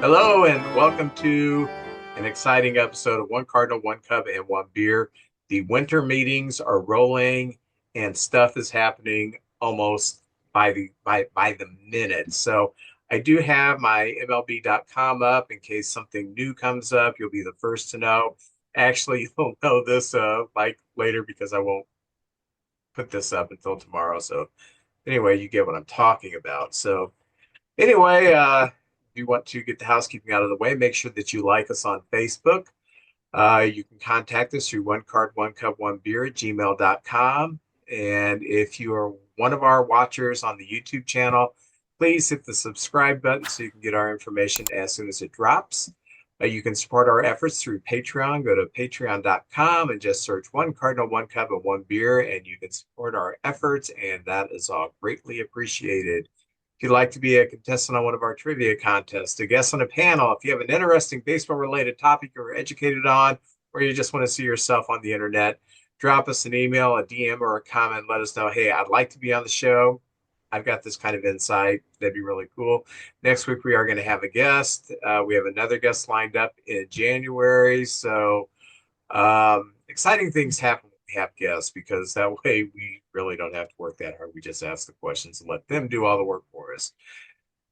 Hello and welcome to an exciting episode of One Cardinal, One Cub, and One Beer. The winter meetings are rolling and stuff is happening almost by the minute. So I do have my MLB.com up in case something new comes up. You'll be the first to know. Actually, you'll know this like later because I won't put this up until tomorrow. So anyway, you get what I'm talking about. So anyway, if you want to get the housekeeping out of the way, make sure that you like us on Facebook. You can contact us through one card, one cup, one beer at gmail.com. And if you are one of our watchers on the YouTube channel, please hit the subscribe button so you can get our information as soon as it drops. You can support our efforts through Patreon. Go to patreon.com and just search One Cardinal, One Cup, and One Beer, and you can support our efforts, and that is all greatly appreciated. If you'd like to be a contestant on one of our trivia contests, a guest on a panel, if you have an interesting baseball related topic you're educated on, or you just want to see yourself on the internet, drop us an email, a DM, or a comment. Let us know, hey, I'd like to be on the show. I've got this kind of insight. That'd be really cool. Next week, we are going to have a guest. We have another guest lined up in January. So exciting things happen when we have guests because that way we really don't have to work that hard. We just ask the questions and let them do all the work for us.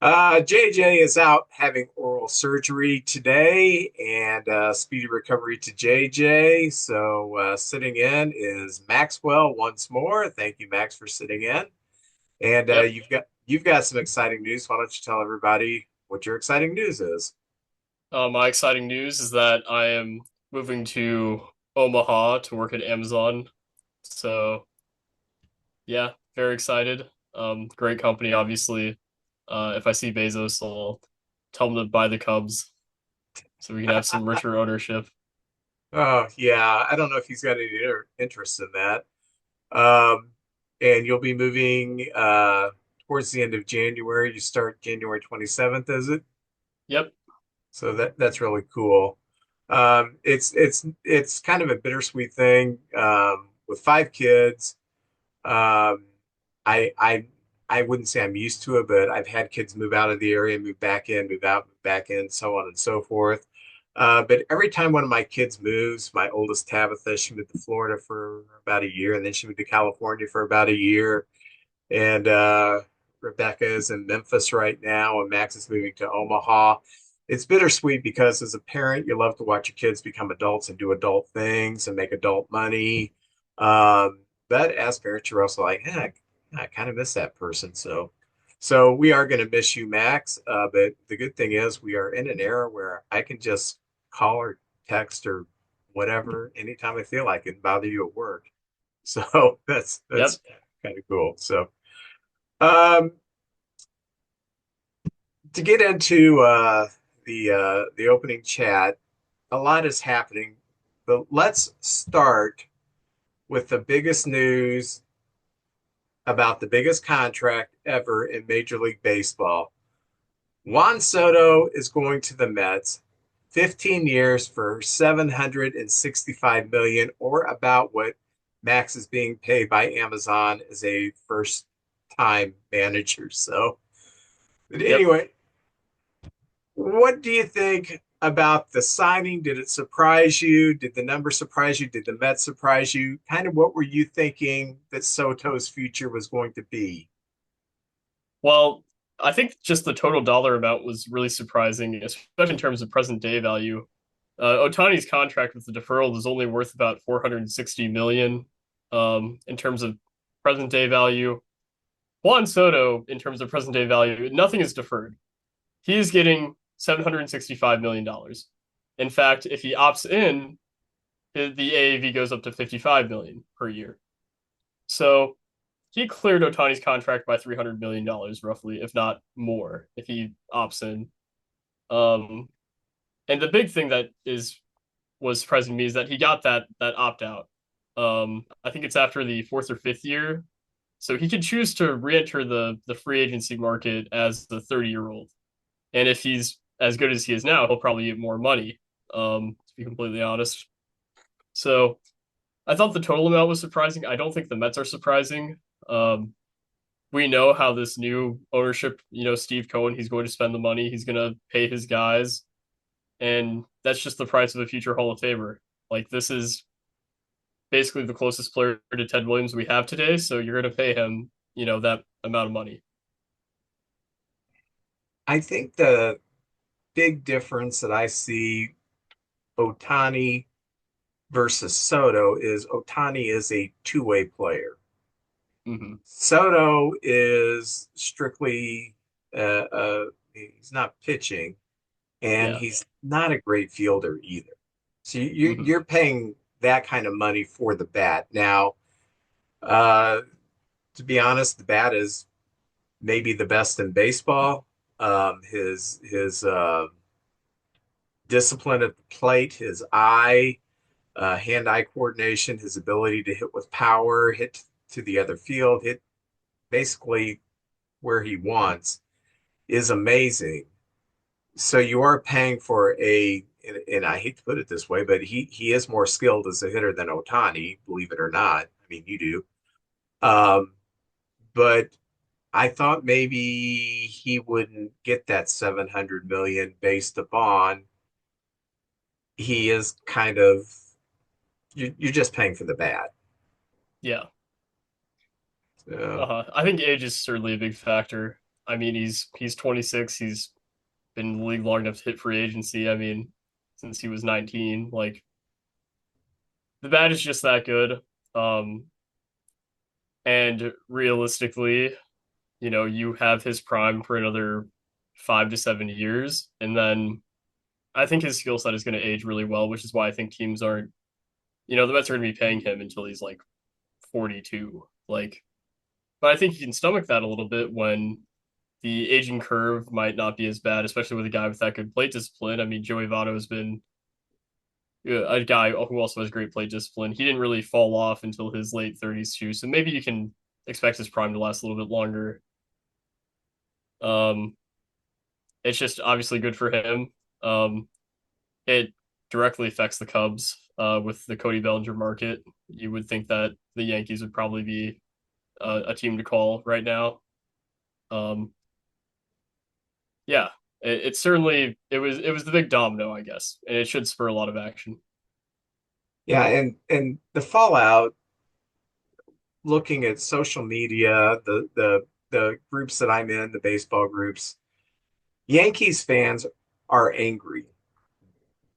JJ is out having oral surgery today, and speedy recovery to JJ. So sitting in is Maxwell once more. Thank you, Max, for sitting in. And Yep. you've got some exciting news. Why don't you tell everybody what your exciting news is? My exciting news is that I am moving to Omaha to work at Amazon. So yeah, very excited. Great company, obviously. If I see Bezos, I'll tell him to buy the Cubs so we can have some richer ownership. Oh yeah, I don't know if he's got any interest in that. Um, and you'll be moving towards the end of January. You start January 27th, is it? Yep. So that's really cool. It's kind of a bittersweet thing. With five kids, um, I I I wouldn't say I'm used to it, but I've had kids move out of the area, move back in, move out, move back in, so on and so forth. But every time one of my kids moves, my oldest Tabitha, she moved to Florida for about a year, and then she moved to California for about a year. And Rebecca is in Memphis right now, and Max is moving to Omaha. It's bittersweet because as a parent, you love to watch your kids become adults and do adult things and make adult money. But as parents, you're also like, I kind of miss that person. So we are going to miss you, Max. But the good thing is we are in an era where I can just call or text or whatever anytime I feel like it and bother you at work. So Yep. that's kind of cool. So um, to get into the opening chat, a lot is happening, but let's start with the biggest news about the biggest contract ever in Major League Baseball. Juan Soto is going to the Mets, 15 years for 765 million, or about what Max is being paid by Amazon as a first time manager. So, but Yep. anyway, what do you think about the signing? Did it surprise you? Did the number surprise you? Did the Mets surprise you? Kind of what were you thinking that Soto's future was going to be? Well, I think just the total dollar amount was really surprising, especially in terms of present day value. Otani's contract with the deferral is only worth about 460 million in terms of present day value. Juan Soto, in terms of present day value, nothing is deferred. He is getting $765 million. In fact, if he opts in, the AAV goes up to 55 million per year. So he cleared Otani's contract by $300 million, roughly, if not more, if he opts in. Um, and the big thing that is was surprising me is that he got that opt out. I think it's after the fourth or fifth year, so he could choose to re-enter the free agency market as the 30-year old. And if he's as good as he is now, he'll probably get more money. To be completely honest, so I thought the total amount was surprising. I don't think the Mets are surprising. Um, we know how this new ownership, Steve Cohen, he's going to spend the money, he's going to pay his guys, and that's just the price of a future Hall of Famer. Like this is basically the closest player to Ted Williams we have today, so you're going to pay him, that amount of money. I think the big difference that I see Otani versus Soto is Otani is a two-way player. Mm-hmm. Soto is strictly he's not pitching and Yeah. he's not a great fielder either. So Mm-hmm. you're paying that kind of money for the bat. Now, uh, to be honest, the bat is maybe the best in baseball. His discipline at the plate, his eye, hand-eye coordination, his ability to hit with power, hit to the other field, hit basically where he wants is amazing. So you are paying for and I hate to put it this way, but he is more skilled as a hitter than Otani, believe it or not. I mean, you do. Um, but I thought maybe he wouldn't get that 700 million based upon he is kind of you're just paying for the bat. Yeah. So, I think age is certainly a big factor. I mean, he's 26. He's been in the league long enough to hit free agency. I mean, since he was 19, like the bat is just that good. Um, and realistically, you have his prime for another 5 to 7 years, and then I think his skill set is going to age really well, which is why I think teams aren't, the Mets are going to be paying him until he's like 42. Like, but I think he can stomach that a little bit when the aging curve might not be as bad, especially with a guy with that good plate discipline. I mean, Joey Votto has been a guy who also has great plate discipline. He didn't really fall off until his late 30s too, so maybe you can expect his prime to last a little bit longer. Um, it's just obviously good for him. Um, it directly affects the Cubs with the Cody Bellinger market. You would think that the Yankees would probably be a team to call right now. Um, yeah, it certainly it was the big domino, I guess, and it should spur a lot of action. yeah, and the fallout, looking at social media, the groups that I'm in, the baseball groups, Yankees fans are angry.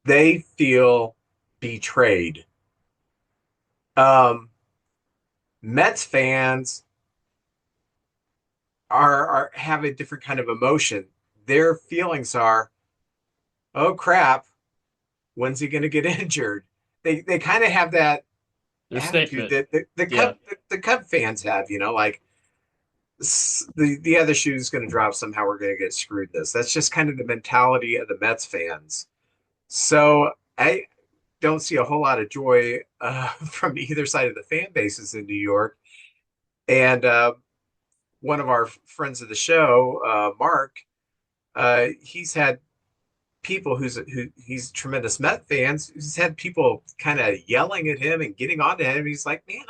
They feel betrayed. Um, Mets fans are have a different kind of emotion. Their feelings are, oh crap, when's he going to get injured? They kind of have that They're snake attitude bit. that Yeah, the Cub fans have, like the other shoe is going to drop somehow. We're going to get screwed. That's just kind of the mentality of the Mets fans. So I don't see a whole lot of joy from either side of the fan bases in New York. And one of our friends of the show, Mark, he's had people he's tremendous Met fans. He's had people kind of yelling at him and getting on to him. He's like, man,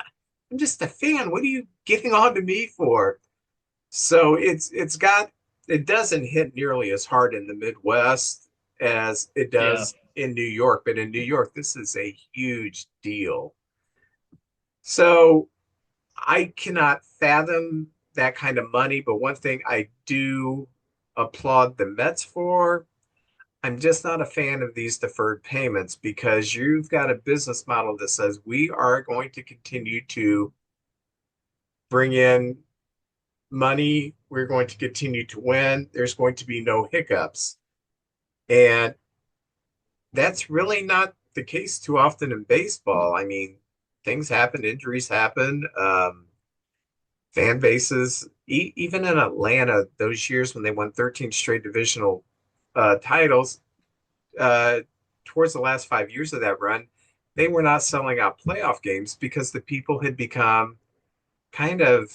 I'm just a fan. What are you getting on to me for? So it doesn't hit nearly as hard in the Midwest as it yeah. does in New York, but in New York, this is a huge deal. So I cannot fathom that kind of money, but one thing I do applaud the Mets for, I'm just not a fan of these deferred payments because you've got a business model that says we are going to continue to bring in money. We're going to continue to win. There's going to be no hiccups. And that's really not the case too often in baseball. I mean, things happen, injuries happen. Fan bases, even in Atlanta, those years when they won 13 straight divisional titles, uh, towards the last 5 years of that run, they were not selling out playoff games because the people had become kind of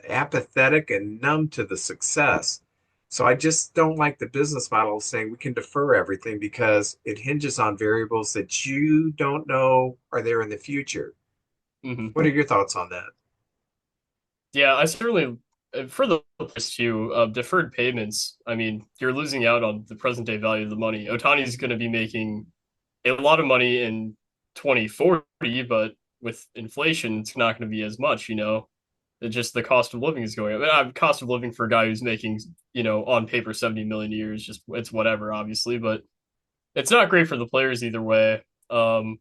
apathetic and numb to the success. So I just don't like the business model of saying we can defer everything because it hinges on variables that you don't know are there in the future. Hmm. What are your thoughts on that? Yeah, I certainly for the players too, deferred payments. I mean, you're losing out on the present day value of the money. Otani's going to be making a lot of money in 2040, but with inflation, it's not going to be as much, you know. It's just the cost of living is going up. Cost of living for a guy who's making, on paper 70 million a year is just it's whatever, obviously, but it's not great for the players either way. And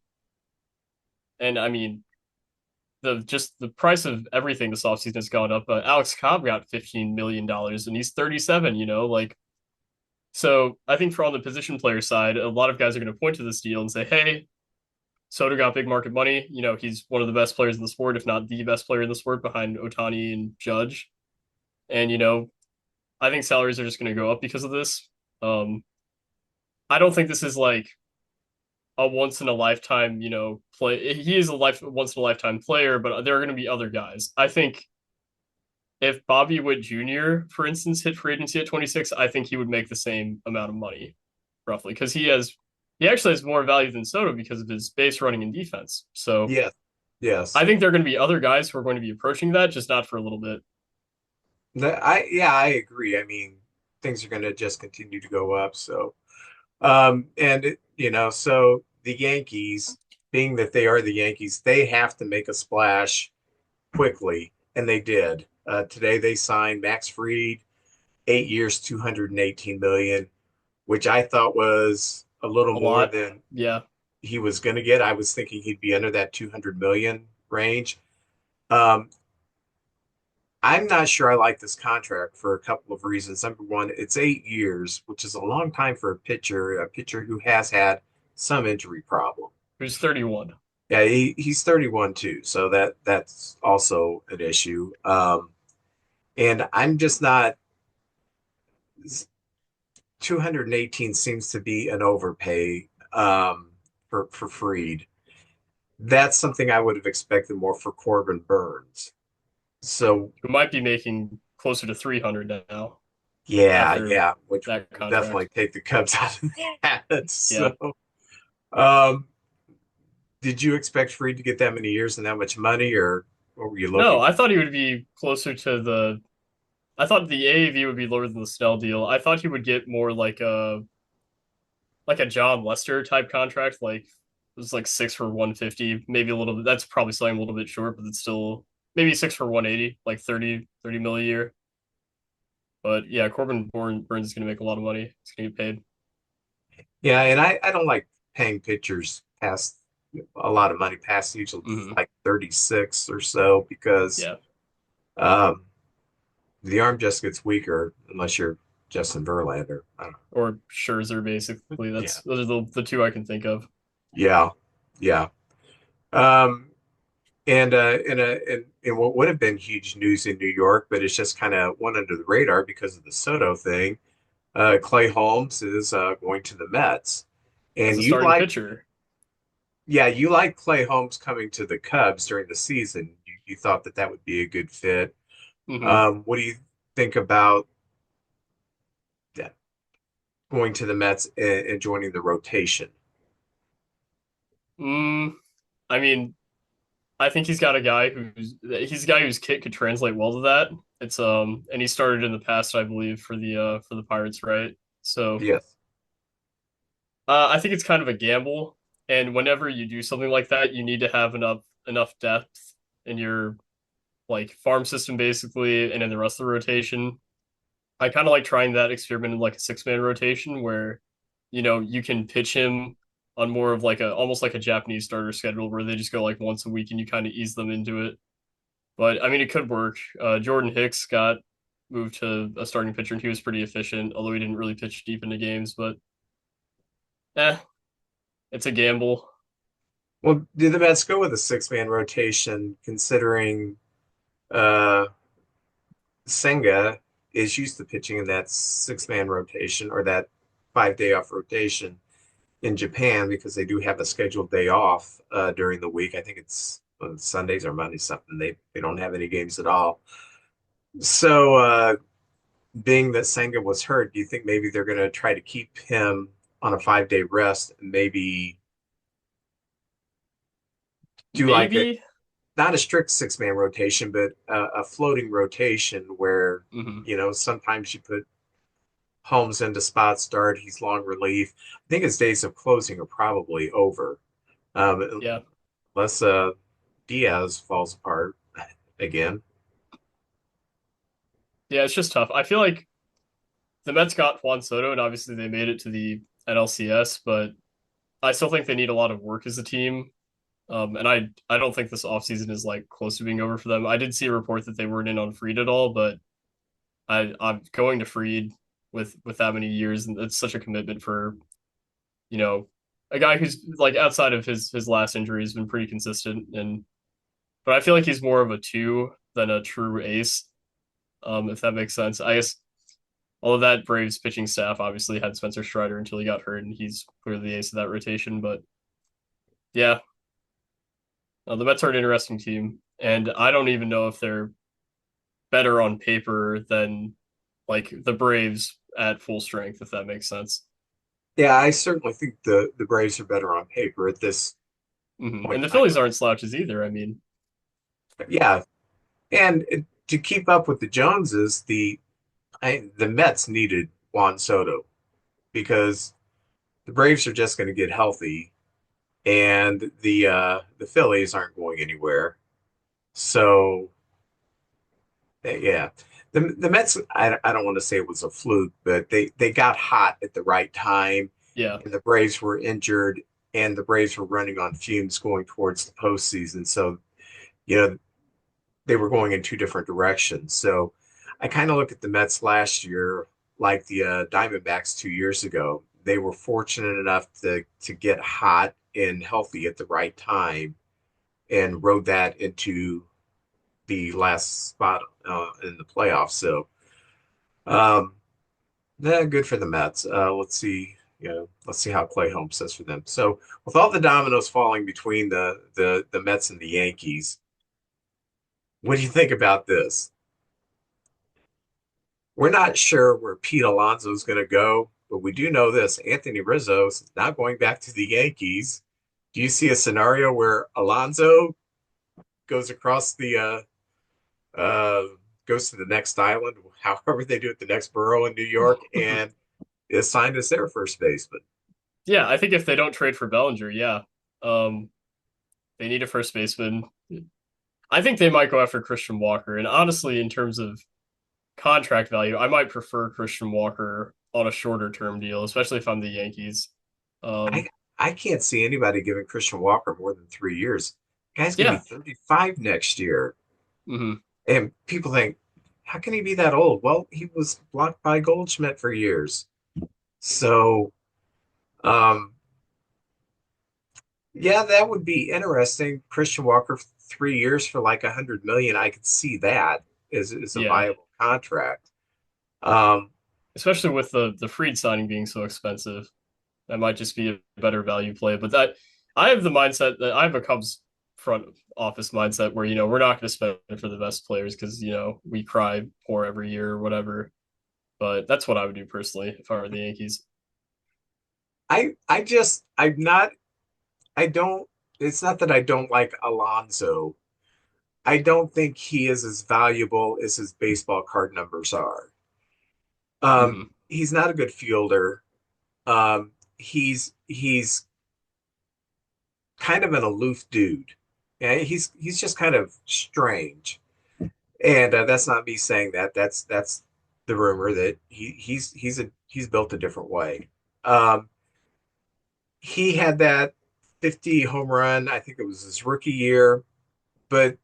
I mean, the price of everything this offseason has gone up. Alex Cobb got $15 million and he's 37, like so I think for on the position player side, a lot of guys are going to point to this deal and say, hey, Soto got big market money. He's one of the best players in the sport, if not the best player in the sport behind Otani and Judge. And, I think salaries are just going to go up because of this. Um, I don't think this is like a once in a lifetime, play. He is a once in a lifetime player, but there are going to be other guys. I think if Bobby Witt Jr., for instance, hit free agency at 26, I think he would make the same amount of money, roughly, because he actually has more value than Soto because of his base running and defense. So Yes, yes. I think there are going to be other guys who are going to be approaching that, just not for a little bit. I agree. I mean, things are going to just continue to go up. So, so the Yankees, being that they are the Yankees, they have to make a splash quickly, and they did. Today they signed Max Fried, 8 years, 218 million, which I thought was a little A more lot. than Yeah. he was going to get. I was thinking he'd be under that 200 million range. Um, I'm not sure I like this contract for a couple of reasons. Number one, it's 8 years, which is a long time for a pitcher who has had some injury problem. Who's 31. Yeah, he's 31 too, so that's also an issue. And I'm just not 218 seems to be an overpay for Freed. That's something I would have expected more for Corbin Burns. So Who might be making closer to 300 now yeah, after yeah, which that will definitely contract. take the Cubs out of that. Yeah. So, um, did you expect Freed to get that many years and that much money, or what were you No, looking I for? thought he would be closer to I thought the AAV would be lower than the Snell deal. I thought he would get more like a John Lester type contract, like it was like 6 for 150, maybe a little bit. That's probably something a little bit short, but it's still maybe 6 for 180, like 30 mil a year. But yeah, Burns is going to make a lot of money. He's going to get paid. Yeah, and I don't like paying pitchers past a lot of money past usually Hmm. like 36 or so because Yeah, um, the arm just gets weaker unless you're Justin Verlander. I don't know. or Scherzer basically. Yeah, Those are the two I can think of. yeah, yeah. Um, and what would have been huge news in New York, but it's just kind of went under the radar because of the Soto thing. Clay Holmes is going to the Mets, As and a starting pitcher. you like Clay Holmes coming to the Cubs during the season. You thought that that would be a good fit. Hmm. What do you think about that, going to the Mets and joining the rotation? Mm, I mean, I think he's a guy whose kit could translate well to that. It's and he started in the past, I believe, for the Pirates, right? So Yes. I think it's kind of a gamble. And whenever you do something like that, you need to have enough depth in your like farm system basically, and in the rest of the rotation. I kind of like trying that experiment in like a 6 man rotation where, you can pitch him on more of like a almost like a Japanese starter schedule where they just go like once a week and you kind of ease them into it. But I mean, it could work. Jordan Hicks got moved to a starting pitcher and he was pretty efficient, although he didn't really pitch deep into games. But eh, it's a gamble. Well, did the Mets go with a six-man rotation considering uh, Senga is used to pitching in that six-man rotation or that 5 day off rotation in Japan because they do have a scheduled day off during the week. I think it's Sundays or Mondays, something. They don't have any games at all. So, being that Senga was hurt, do you think maybe they're going to try to keep him on a 5 day rest and maybe do like a Maybe. not a strict six-man rotation, but a floating rotation where, Hmm. sometimes you put Holmes into spot start, he's long relief. I think his days of closing are probably over. Yeah. Unless Diaz falls apart again. Yeah, it's just tough. I feel like the Mets got Juan Soto, and obviously they made it to the NLCS, but I still think they need a lot of work as a team. And I don't think this offseason is like close to being over for them. I did see a report that they weren't in on Freed at all, but I'm going to Freed with that many years, and it's such a commitment for, you know, a guy who's like outside of his last injury has been pretty consistent. And but I feel like he's more of a two than a true ace, if that makes sense. I guess all of that Braves pitching staff obviously had Spencer Strider until he got hurt, and he's clearly the ace of that rotation. But yeah, the Mets are an interesting team, and I don't even know if they're better on paper than like the Braves at full strength, if that makes sense. Yeah, I certainly think the Braves are better on paper at this And point the in time. Phillies aren't slouches either. I mean, Yeah, and to keep up with the Joneses, the Mets needed Juan Soto because the Braves are just going to get healthy, and the Phillies aren't going anywhere. So yeah, the Mets. I don't want to say it was a fluke, but they got hot at the right time, yeah, and the Braves were injured, and the Braves were running on fumes going towards the postseason. So you know they were going in two different directions. So I kind of look at the Mets last year like the Diamondbacks 2 years ago. They were fortunate enough to get hot and healthy at the right time and rode that into the last spot in the playoffs. So, um, yeah, good for the Mets. Let's see. Let's see how Clay Holmes says for them. So, with all the dominoes falling between the Mets and the Yankees, what do you think about this? We're not sure where Pete Alonso is going to go, but we do know this: Anthony Rizzo is not going back to the Yankees. Do you see a scenario where Alonso goes across goes to the next island, however they do it, the next borough in New York, and is signed as their first baseman? yeah. I think if they don't trade for Bellinger, yeah, um, they need a first baseman. I think they might go after Christian Walker, and honestly, in terms of contract value, I might prefer Christian Walker on a shorter term deal, especially if I'm the Yankees. I Um, I can't see anybody giving Christian Walker more than 3 years. Guy's gonna be yeah. 35 next year. Hmm. And people think, how can he be that old? Well, he was blocked by Goldschmidt for years. So, um, yeah, that would be interesting. Christian Walker, 3 years for like 100 million. I could see that is a Yeah. viable contract. Um, Especially with the Freed signing being so expensive. That might just be a better value play. But that I have the mindset that I have a Cubs front office mindset where, we're not going to spend for the best players because, we cry poor every year or whatever. But that's what I would do personally if I were the Yankees. I'm not. I don't. It's not that I don't like Alonso. I don't think he is as valuable as his baseball card numbers are. Hmm. He's not a good fielder. He's kind of an aloof dude. Yeah, he's just kind of strange, and that's not me saying that. That's the rumor that he's built a different way. Um, he had that 50 home run. I think it was his rookie year, but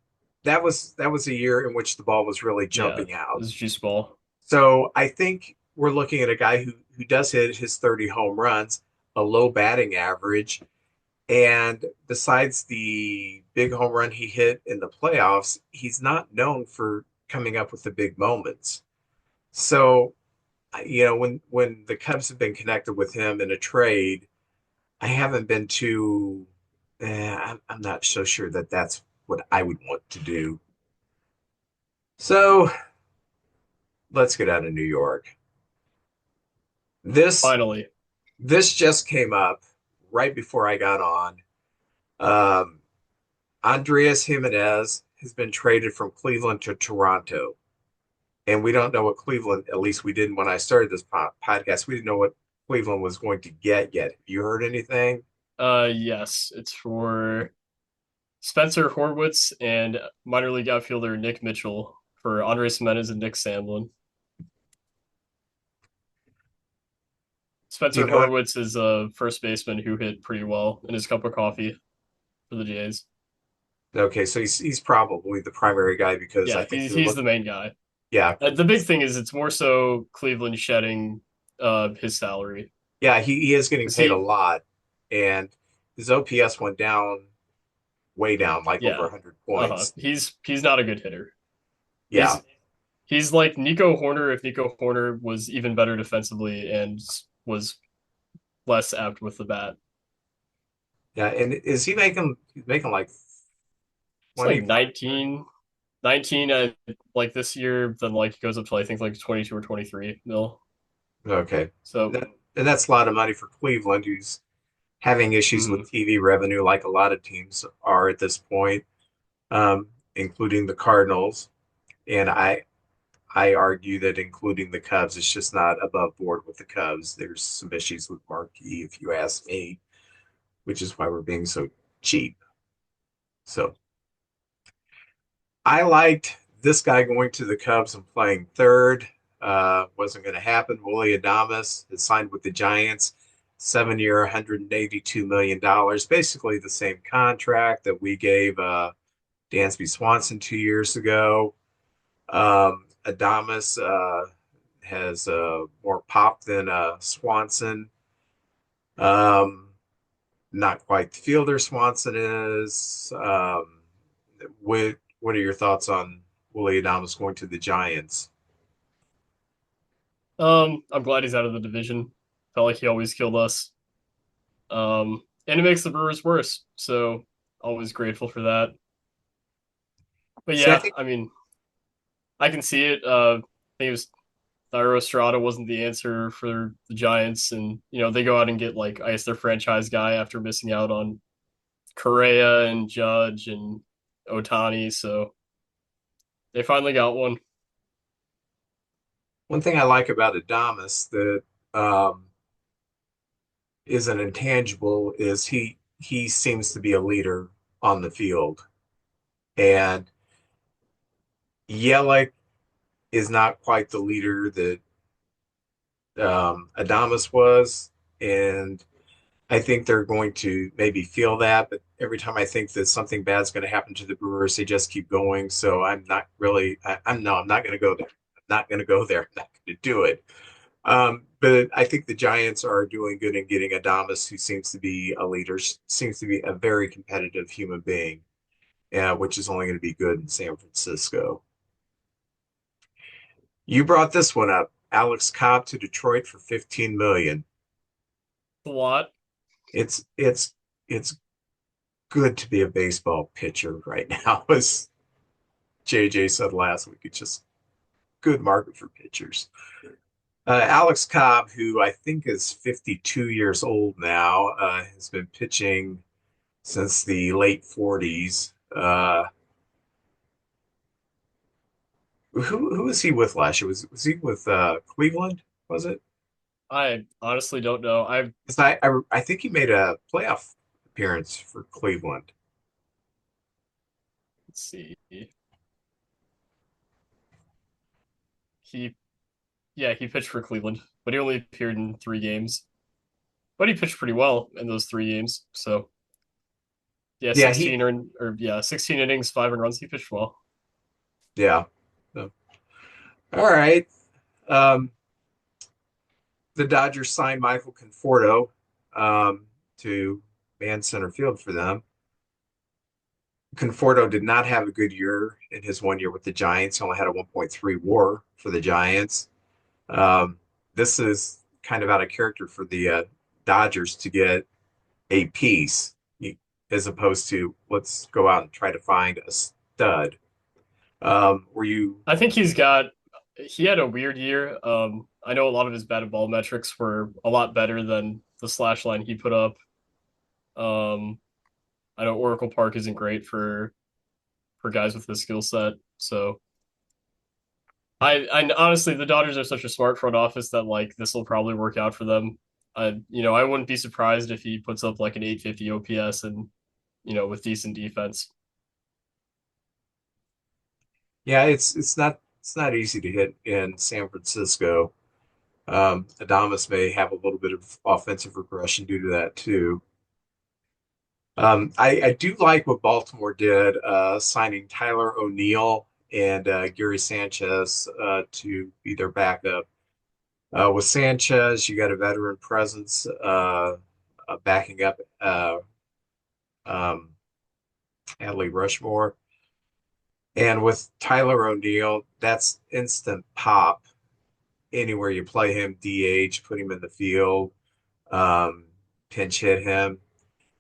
that was a year in which the ball was really Yeah. jumping out. This is juice ball. So I think we're looking at a guy who does hit his 30 home runs, a low batting average, and besides the big home run he hit in the playoffs, he's not known for coming up with the big moments. So, when the Cubs have been connected with him in a trade, I haven't been too. I'm not so sure that that's what I would want to do. So let's get out of New York. This Finally. this just came up right before I got on. Um, Andreas Jimenez has been traded from Cleveland to Toronto. And we don't know what Cleveland, at least we didn't when I started this podcast, we didn't know what Cleveland was going to get yet. Have you heard anything? Yes, it's for Spencer Horwitz and minor league outfielder Nick Mitchell for Andres Jimenez and Nick Sandlin. Do you Spencer know it? Horwitz is a first baseman who hit pretty well in his cup of coffee for the Jays. Okay, so he's probably the primary guy because I Yeah, think he's they're he's the looking. main guy. Yeah, The big thing is it's more so Cleveland shedding his salary yeah, he is getting because paid a he lot, and his OPS went down, way down, like over yeah 100 uh-huh points. he's not a good hitter. Yeah, He's like Nico Horner if Nico Horner was even better defensively and was less apt with the bat. yeah, and is he making he's making like It's like 25? 19 like this year, then like it goes up to I think like 22 or 23 mil. Okay, So that, and that's a lot of money for Cleveland, who's having issues with mhm. TV revenue, like a lot of teams are at this point, including the Cardinals. And I argue that including the Cubs, it's just not above board with the Cubs. There's some issues with Marquee, if you ask me, which is why we're being so cheap. So I liked this guy going to the Cubs and playing third. Wasn't going to happen. Willie Adames has signed with the Giants, 7 year, $182 million, basically the same contract that we gave Dansby Swanson 2 years ago. Adames has more pop than Swanson. Um, Not quite the fielder Swanson is. What are your thoughts on Willie Adames going to the Giants? I'm glad he's out of the division. Felt like he always killed us. And it makes the Brewers worse. So always grateful for that. But See, I yeah, think I mean, I can see it. I think it was Thairo Estrada wasn't the answer for the Giants, and they go out and get like I guess their franchise guy after missing out on Correa and Judge and Otani, so they finally got one. one thing I like about Adames that um, is an intangible is he seems to be a leader on the field, and Yelich is not quite the leader that Adames was, and I think they're going to maybe feel that. But every time I think that something bad's going to happen to the Brewers, they just keep going. So I'm not really. I'm not going to go there. I'm not going to go there. I'm not going to do it. But I think the Giants are doing good in getting Adames, who seems to be a leader, seems to be a very competitive human being, which is only going to be good in San Francisco. You brought this one up. Alex Cobb to Detroit for 15 million. A lot. It's good to be a baseball pitcher right now, as JJ said last week. It's just good market for pitchers. Alex Cobb, who I think is 52 years old now, has been pitching since the late 40s. Who was he with last year? Was he with Cleveland? Was it? I honestly don't know. I 'Cause I think he made a playoff appearance for Cleveland. Let's see. He Yeah, he pitched for Cleveland, but he only appeared in 3 games. But he pitched pretty well in those 3 games. So yeah, Yeah, he 16 or yeah, 16 innings, 5 runs. He pitched well. yeah. So, all right. Um, the Dodgers signed Michael Conforto to man center field for them. Conforto did not have a good year in his 1 year with the Giants. He only had a 1.3 WAR for the Giants. Um, this is kind of out of character for the Dodgers to get a piece as opposed to let's go out and try to find a stud. Were you? I think he had a weird year. I know a lot of his batted ball metrics were a lot better than the slash line he put up. Um, I know Oracle Park isn't great for guys with this skill set. So I honestly, the Dodgers are such a smart front office that like this will probably work out for them. I wouldn't be surprised if he puts up like an 850 OPS and with decent defense. Yeah, it's not easy to hit in San Francisco. Adamas may have a little bit of offensive regression due to that too. I do like what Baltimore did, signing Tyler O'Neill and Gary Sanchez to be their backup. With Sanchez, you got a veteran presence backing up um, Adley Rushmore. And with Tyler O'Neill, that's instant pop anywhere you play him, DH, put him in the field, um, pinch hit him,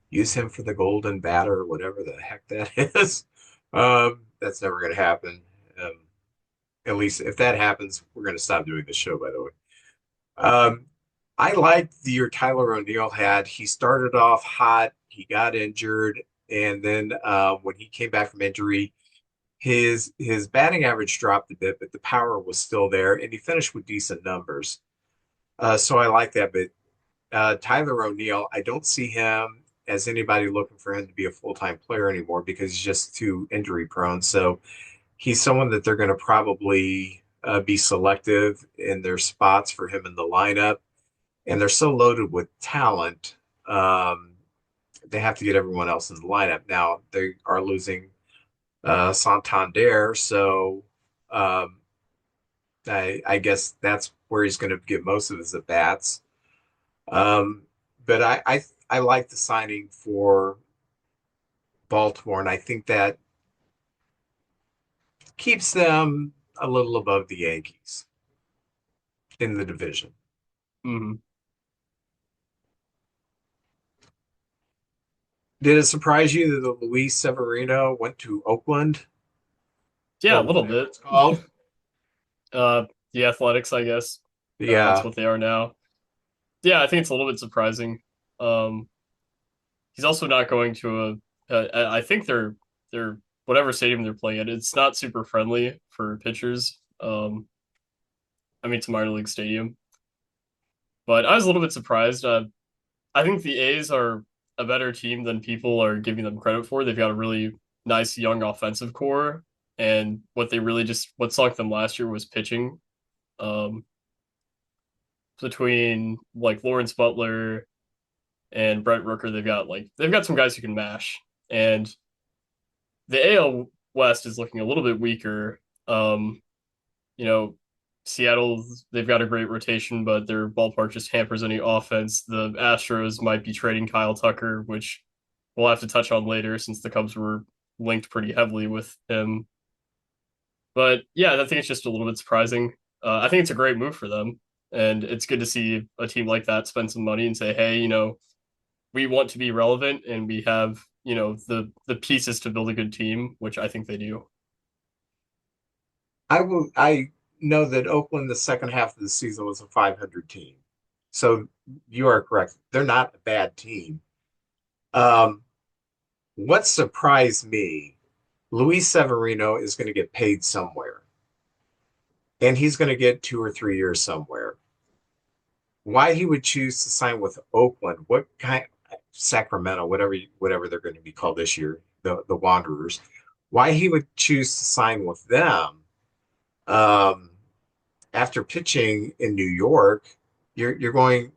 use him for the golden batter or whatever the heck that is. That's never going to happen. Um, at least if that happens, we're going to stop doing the show, by the way. Um, I liked the year Tyler O'Neill had. He started off hot, he got injured, and then when he came back from injury, his batting average dropped a bit, but the power was still there, and he finished with decent numbers. So I like that. But Tyler O'Neill, I don't see him as anybody looking for him to be a full-time player anymore because he's just too injury prone. So he's someone that they're going to probably be selective in their spots for him in the lineup. And they're so loaded with talent, um, they have to get everyone else in the lineup. Now they are losing Santander, so um, I guess that's where he's going to get most of his at bats. Um, but I like the signing for Baltimore, and I think that keeps them a little above the Yankees in the division. Hmm. Did it surprise you that the Luis Severino went to Oakland Yeah, or a little whatever bit. it's called? Uh, the Athletics, I guess. That's Yeah, what they are now. Yeah, I think it's a little bit surprising. Um, he's also not going to a. I think they're whatever stadium they're playing at. It's not super friendly for pitchers. I mean, it's a minor league stadium, but I was a little bit surprised. I think the A's are a better team than people are giving them credit for. They've got a really nice young offensive core, and what sunk them last year was pitching. Um, Between like Lawrence Butler and Brett Rooker, they've got some guys who can mash, and the AL West is looking a little bit weaker. Um, you know, Seattle, they've got a great rotation, but their ballpark just hampers any offense. The Astros might be trading Kyle Tucker, which we'll have to touch on later since the Cubs were linked pretty heavily with him. But yeah, I think it's just a little bit surprising. I think it's a great move for them. And it's good to see a team like that spend some money and say, hey, we want to be relevant and we have, the pieces to build a good team, which I think they do. I know that Oakland the second half of the season was a 500 team. So you are correct. They're not a bad team. Um, what surprised me, Luis Severino is going to get paid somewhere, and he's going to get 2 or 3 years somewhere. Why he would choose to sign with Oakland? What kind? Sacramento, whatever they're going to be called this year, the Wanderers. Why he would choose to sign with them? Um, After pitching in New York, you're going,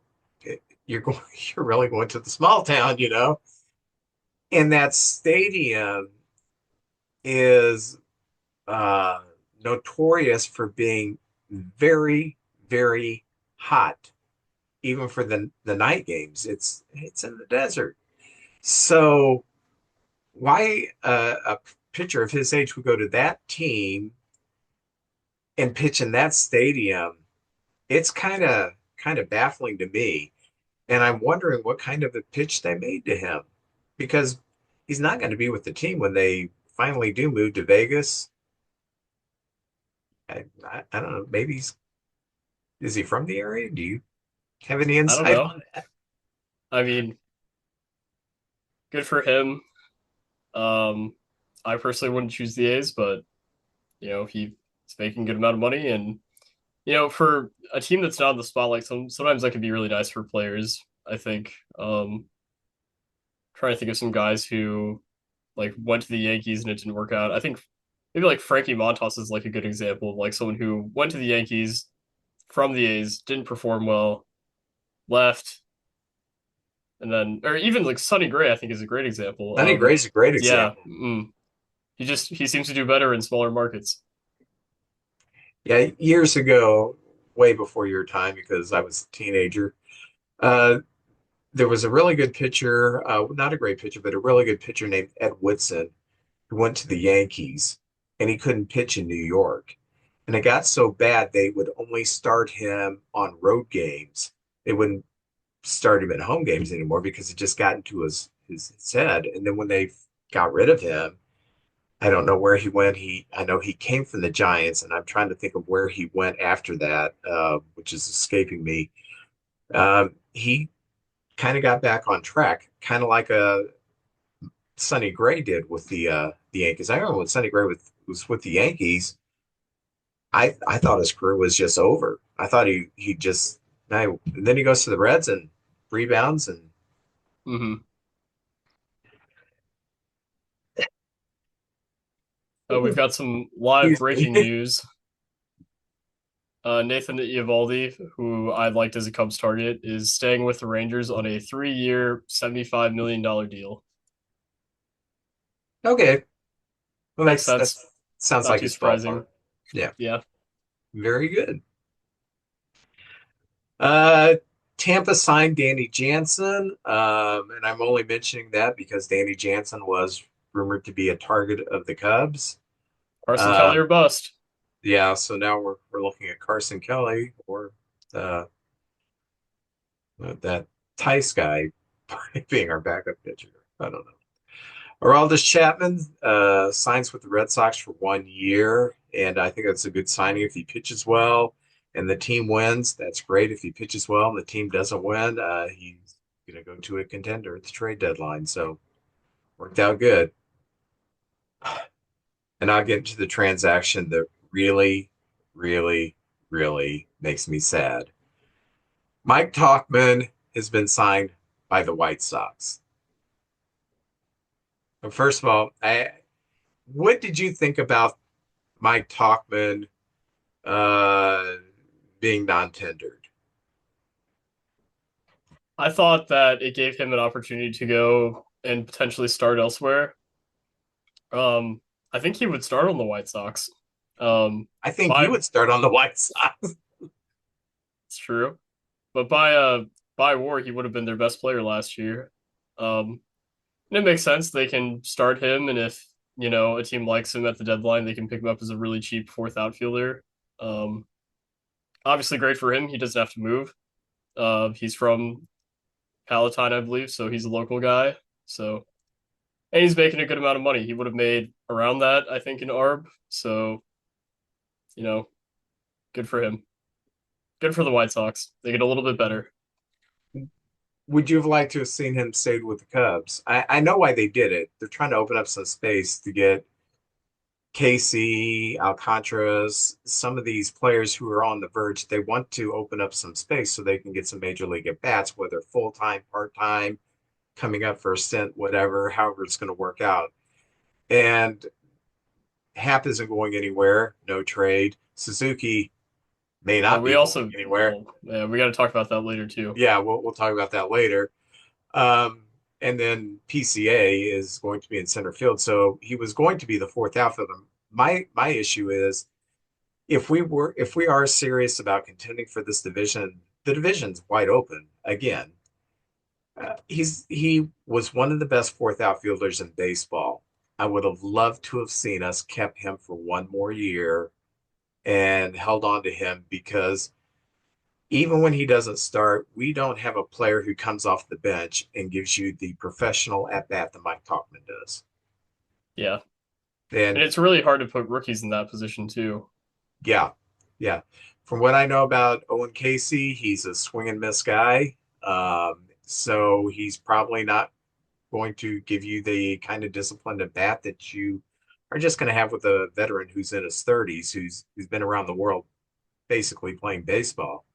you're going, you're really going to the small town, and that stadium is uh, notorious for being very, very hot, even for the night games. It's in the desert, so why a pitcher of his age would go to that team and pitch in that stadium? It's kind of baffling to me. And I'm wondering what kind of a pitch they made to him because he's not going to be with the team when they finally do move to Vegas. I don't know. Maybe is he from the area? Do you have any I don't insight know. on that? I mean, good for him. Um, I personally wouldn't choose the A's, but he's making a good amount of money, and for a team that's not in the spotlight, sometimes that can be really nice for players. I think. Trying to think of some guys who like went to the Yankees and it didn't work out. I think maybe like Frankie Montas is like a good example of like someone who went to the Yankees from the A's, didn't perform well, left, and then or even like Sonny Gray, I think is a great example. Sonny Gray's a great Yeah, example. he seems to do better in smaller markets. Yeah, years ago, way before your time, because I was a teenager, uh, there was a really good pitcher, not a great pitcher, but a really good pitcher named Ed Woodson who went to the Yankees and he couldn't pitch in New York. And it got so bad they would only start him on road games. They wouldn't start him at home games anymore because it just got into his head. And then when they got rid of him, I don't know where he went. I know he came from the Giants, and I'm trying to think of where he went after that, which is escaping me. He kind of got back on track, kind of like a Sonny Gray did with the Yankees. I remember when Sonny Gray was with the Yankees. I thought his career was just over. I thought he just and then he goes to the Reds and rebounds and Hmm we've got some live excuse breaking me. news. Nathan Eovaldi, who I liked as a Cubs target, is staying with the Rangers on a 3-year, $75 million deal. Okay, well Makes that's sense. sounds Not like too his ballpark. surprising. Yeah, Yeah. very good. Uh, Tampa signed Danny Jansen, and I'm only mentioning that because Danny Jansen was rumored to be a target of the Cubs. Carson Kelly or Um, bust. yeah, so now we're looking at Carson Kelly or uh, that Tice guy being our backup pitcher. I don't know. Aroldis Chapman signs with the Red Sox for 1 year, and I think that's a good signing if he pitches well and the team wins. That's great. If he pitches well and the team doesn't win, he's going to go to a contender at the trade deadline. So worked out good. And I'll get into the transaction that really, really, really makes me sad. Mike Tauchman has been signed by the White Sox. First of all, what did you think about Mike Tauchman uh, being non-tendered? I thought that it gave him an opportunity to go and potentially start elsewhere. Um, I think he would start on the White Sox. I think you By would start on the White Sox. It's true, but by WAR he would have been their best player last year. And it makes sense. They can start him, and if a team likes him at the deadline, they can pick him up as a really cheap fourth outfielder. Um, Obviously great for him. He doesn't have to move. He's from Palatine, I believe, so he's a local guy. So and he's making a good amount of money. He would have made around that, I think, in ARB. So you know, good for him. Good for the White Sox. They get a little bit better. Would you have liked to have seen him stayed with the Cubs? I know why they did it. They're trying to open up some space to get Casey, Alcantara's, some of these players who are on the verge. They want to open up some space so they can get some major league at bats, whether full time, part time, coming up for a stint, whatever, however it's going to work out. And Hap isn't going anywhere, no trade. Suzuki may not We be going also, anywhere. well, yeah, we got to talk about that later too. Yeah, we'll talk about that later. And then PCA is going to be in center field, so he was going to be the fourth outfielder. My issue is if we are serious about contending for this division, the division's wide open again. He was one of the best fourth outfielders in baseball. I would have loved to have seen us kept him for one more year and held on to him because even when he doesn't start, we don't have a player who comes off the bench and gives you the professional at bat that Mike Tauchman does. Yeah, and And it's really hard to put rookies in that position too. yeah, yeah. From what I know about Owen Casey, he's a swing and miss guy. So he's probably not going to give you the kind of discipline at bat that you are just going to have with a veteran who's in his 30s, who's been around the world basically playing baseball.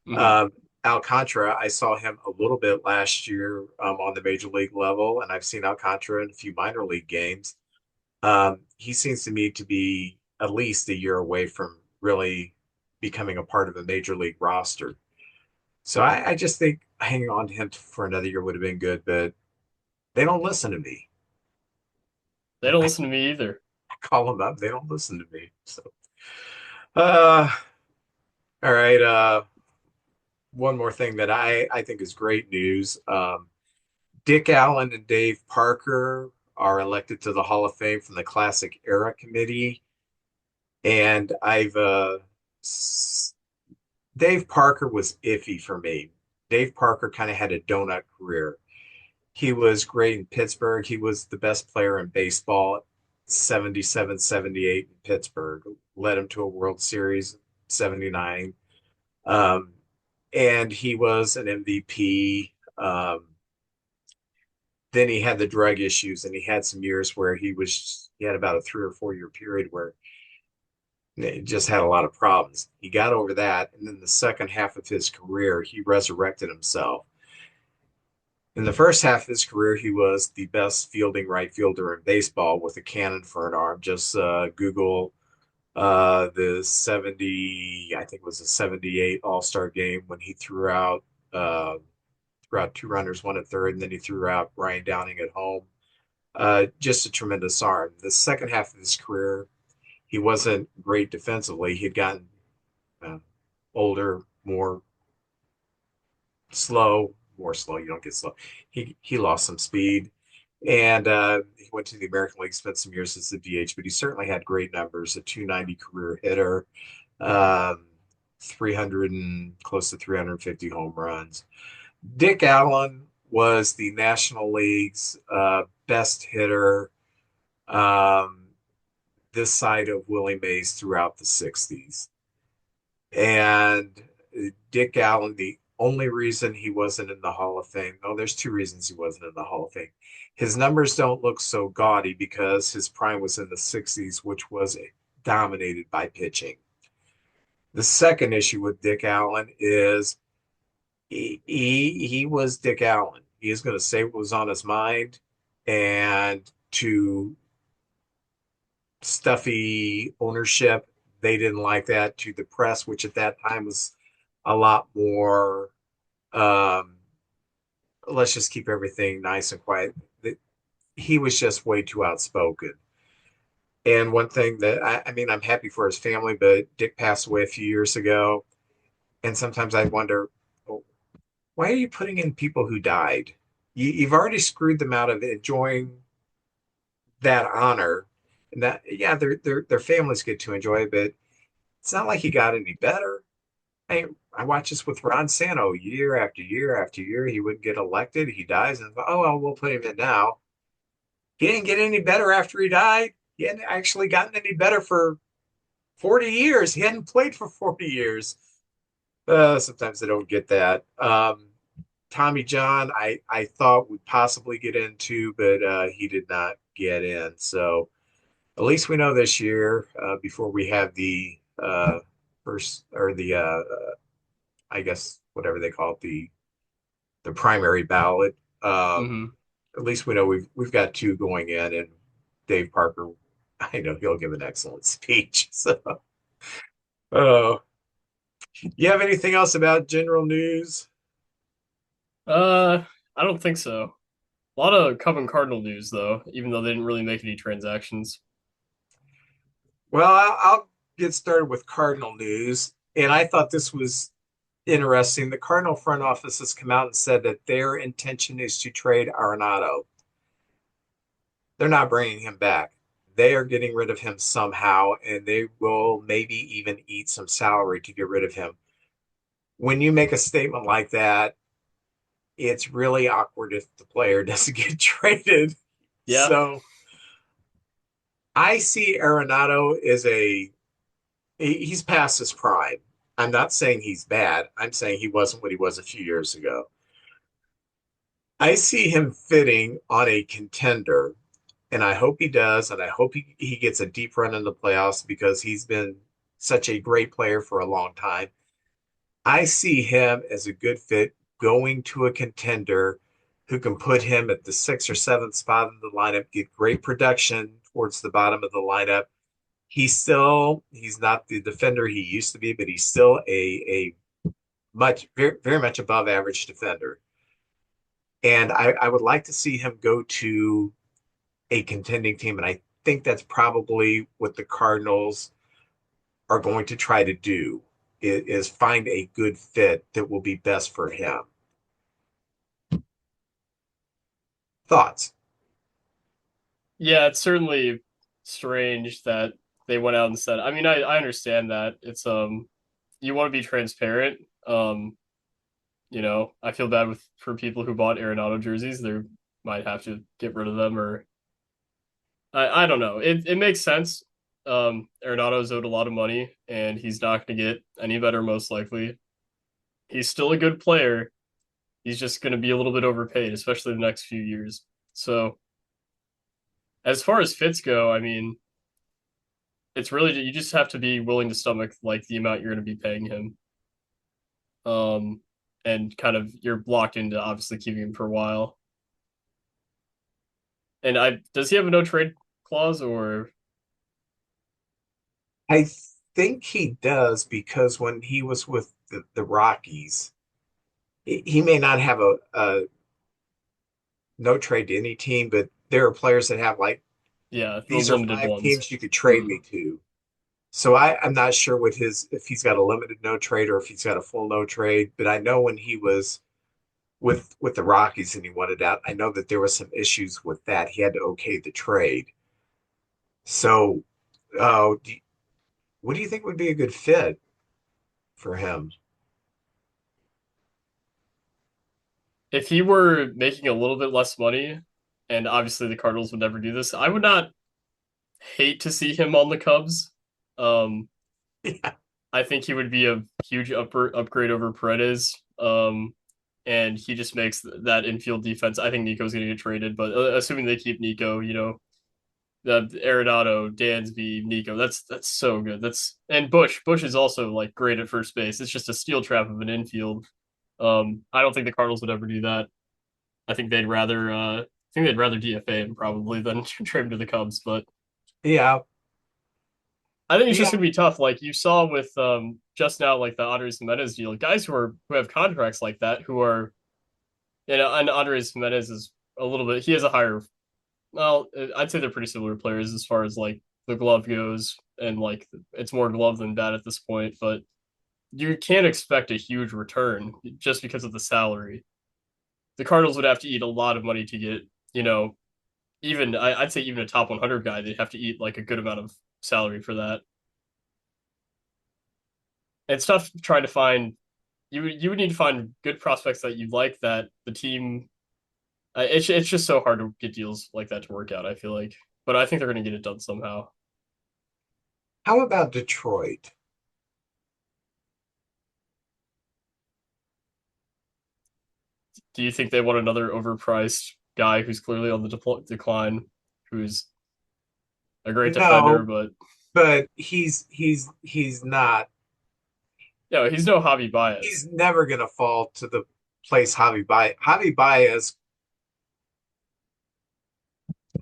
Hmm. Um, Alcantara, I saw him a little bit last year on the major league level, and I've seen Alcantara in a few minor league games. He seems to me to be at least a year away from really becoming a part of a major league roster. So I just think hanging on to him for another year would have been good, but they don't listen to me. They don't I listen to me either. call them up, they don't listen to me. So, uh, all right. One more thing that I think is great news. Dick Allen and Dave Parker are elected to the Hall of Fame from the Classic Era Committee. And Dave Parker was iffy for me. Dave Parker kind of had a donut career. He was great in Pittsburgh. He was the best player in baseball, 77, 78 in Pittsburgh, led him to a World Series, 79. Um, and he was an MVP. Then he had the drug issues, and he had some years where he had about a 3 or 4 year period where he just had a lot of problems. He got over that, and then the second half of his career, he resurrected himself. In the first half of his career, he was the best fielding right fielder in baseball with a cannon for an arm. Just Google the 70, I think it was a 78 All-Star game when he uh, threw out two runners, one at third, and then he threw out Brian Downing at home. Just a tremendous arm. The second half of his career, he wasn't great defensively. He'd gotten uh, older, more slow. You don't get slow. He lost some speed, and he went to the American League, spent some years as a DH, but he certainly had great numbers. A 290 career hitter, um, 300 and close to 350 home runs. Dick Allen was the National League's best hitter um, this side of Willie Mays throughout the 60s. And Dick Allen, the only reason he wasn't in the Hall of Fame, no, there's two reasons he wasn't in the Hall of Fame. His numbers don't look so gaudy because his prime was in the 60s, which was dominated by pitching. The second issue with Dick Allen is he was Dick Allen. He is going to say what was on his mind, and to stuffy ownership, they didn't like that. To the press, which at that time was a lot more, um, let's just keep everything nice and quiet. He was just way too outspoken. And one thing that I mean, I'm happy for his family, but Dick passed away a few years ago. And sometimes I wonder, oh, why are you putting in people who died? You've already screwed them out of enjoying that honor. And that, yeah, their families get to enjoy it, but it's not like he got any better. I watch this with Ron Santo year after year after year. He wouldn't get elected. He dies, and oh well, we'll put him in now. He didn't get any better after he died. He hadn't actually gotten any better for 40 years. He hadn't played for 40 years. Sometimes I don't get that. Tommy John, I thought would possibly get into, but he did not get in. So at least we know this year, before we have the first or the I guess whatever they call it, the primary ballot. Hmm. At least we know we've got two going in, and Dave Parker, I know he'll give an excellent speech. So, uh, you have anything else about general news? Uh, I don't think so. A lot of Cub and Cardinal news though, even though they didn't really make any transactions. Well, I'll get started with Cardinal news, and I thought this was interesting. The Cardinal front office has come out and said that their intention is to trade Arenado. They're not bringing him back. They are getting rid of him somehow, and they will maybe even eat some salary to get rid of him. When you make a statement like that, it's really awkward if the player doesn't get traded. Yeah, So I see Arenado as he's past his prime. I'm not saying he's bad. I'm saying he wasn't what he was a few years ago. I see him fitting on a contender, and I hope he does, and I hope he gets a deep run in the playoffs because he's been such a great player for a long time. I see him as a good fit going to a contender who can put him at the sixth or seventh spot in the lineup, get great production towards the bottom of the lineup. He's not the defender he used to be, but he's still a much very, very much above average defender. And I would like to see him go to a contending team. And I think that's probably what the Cardinals are going to try to do is find a good fit that will be best for him. Thoughts? Yeah, it's certainly strange that they went out and said. I mean, I understand that it's you want to be transparent. I feel bad with for people who bought Arenado jerseys. They might have to get rid of them, or I don't know. It makes sense. Arenado's owed a lot of money, and he's not going to get any better, most likely. He's still a good player. He's just going to be a little bit overpaid, especially the next few years. So, as far as fits go, I mean, it's really you just have to be willing to stomach like the amount you're going to be paying him. Um, and kind of you're locked into obviously keeping him for a while. And I does he have a no trade clause or I think he does because when he was with the Rockies, he may not have a no trade to any team, but there are players that have like yeah, the these are limited five ones? teams you could trade Mm. me to. So I'm not sure what his if he's got a limited no trade or if he's got a full no trade, but I know when he was with the Rockies and he wanted out, I know that there was some issues with that. He had to okay the trade. So, do what do you think would be a good fit for him? If he were making a little bit less money, and obviously the Cardinals would never do this, I would not hate to see him on the Cubs. Um, Yeah. I think he would be a huge upgrade over Paredes. And he just makes that infield defense. I think Nico's going to get traded, but assuming they keep Nico, the Arenado, Dansby, Nico, that's so good. That's and Bush. Bush is also like great at first base. It's just a steel trap of an infield. I don't think the Cardinals would ever do that. I think they'd rather DFA him probably than trade him to the Cubs. But Yeah. I think it's just Yeah. gonna be tough. Like you saw with just now, like the Andres Jimenez deal, guys who have contracts like that, who are and Andres Jimenez is a little bit. He has a higher. Well, I'd say they're pretty similar players as far as like the glove goes, and like it's more glove than bat at this point. But you can't expect a huge return just because of the salary. The Cardinals would have to eat a lot of money to get, you know, even I'd say even a top 100 guy, they'd have to eat like a good amount of salary for that. It's tough trying to find. You would need to find good prospects that you like that the team. It's just so hard to get deals like that to work out. I feel like, but I think they're going to get it done somehow. How about Detroit? Do you think they want another overpriced guy who's clearly on the decline, who's a great defender, No, but but he's not. yeah, he's no Javi Baez. He's never going to fall to the place Javi Baez.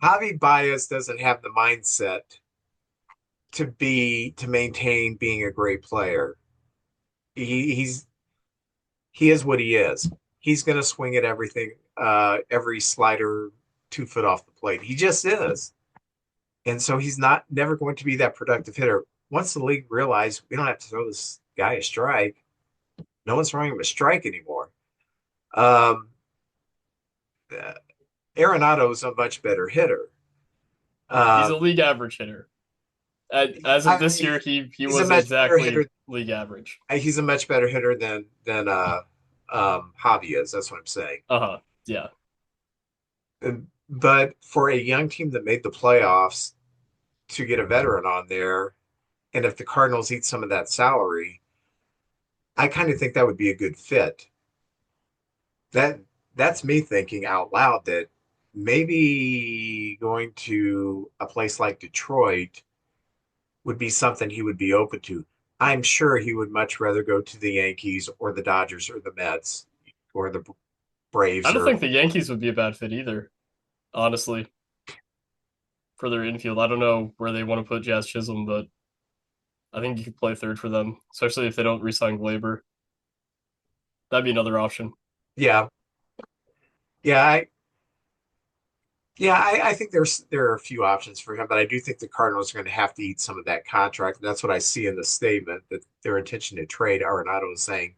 Javi Baez doesn't have the mindset to maintain being a great player. He's he is what he is. He's going to swing at everything, every slider 2 foot off the plate. He just is, and so he's not never going to be that productive hitter. Once the league realized we don't have to throw this guy a strike, no one's throwing him a strike anymore. Um, uh, Arenado's a much better hitter. He's a Um, league average hitter. As of this year, he he's a was much better exactly hitter. league average. He's a much better hitter than Javi is. That's what I'm saying. Uh-huh. Yeah. But for a young team that made the playoffs to get a veteran on there, and if the Cardinals eat some of that salary, I kind of think that would be a good fit. That that's me thinking out loud that maybe going to a place like Detroit would be something he would be open to. I'm sure he would much rather go to the Yankees or the Dodgers or the Mets or the I Braves don't or think the Yankees would be a bad fit either, honestly, for their infield. I don't know where they want to put Jazz Chisholm, but I think you could play third for them, especially if they don't re-sign Glaber. That'd be another option. yeah, yeah, I think there are a few options for him, but I do think the Cardinals are going to have to eat some of that contract. And that's what I see in the statement that their intention to trade Arenado is saying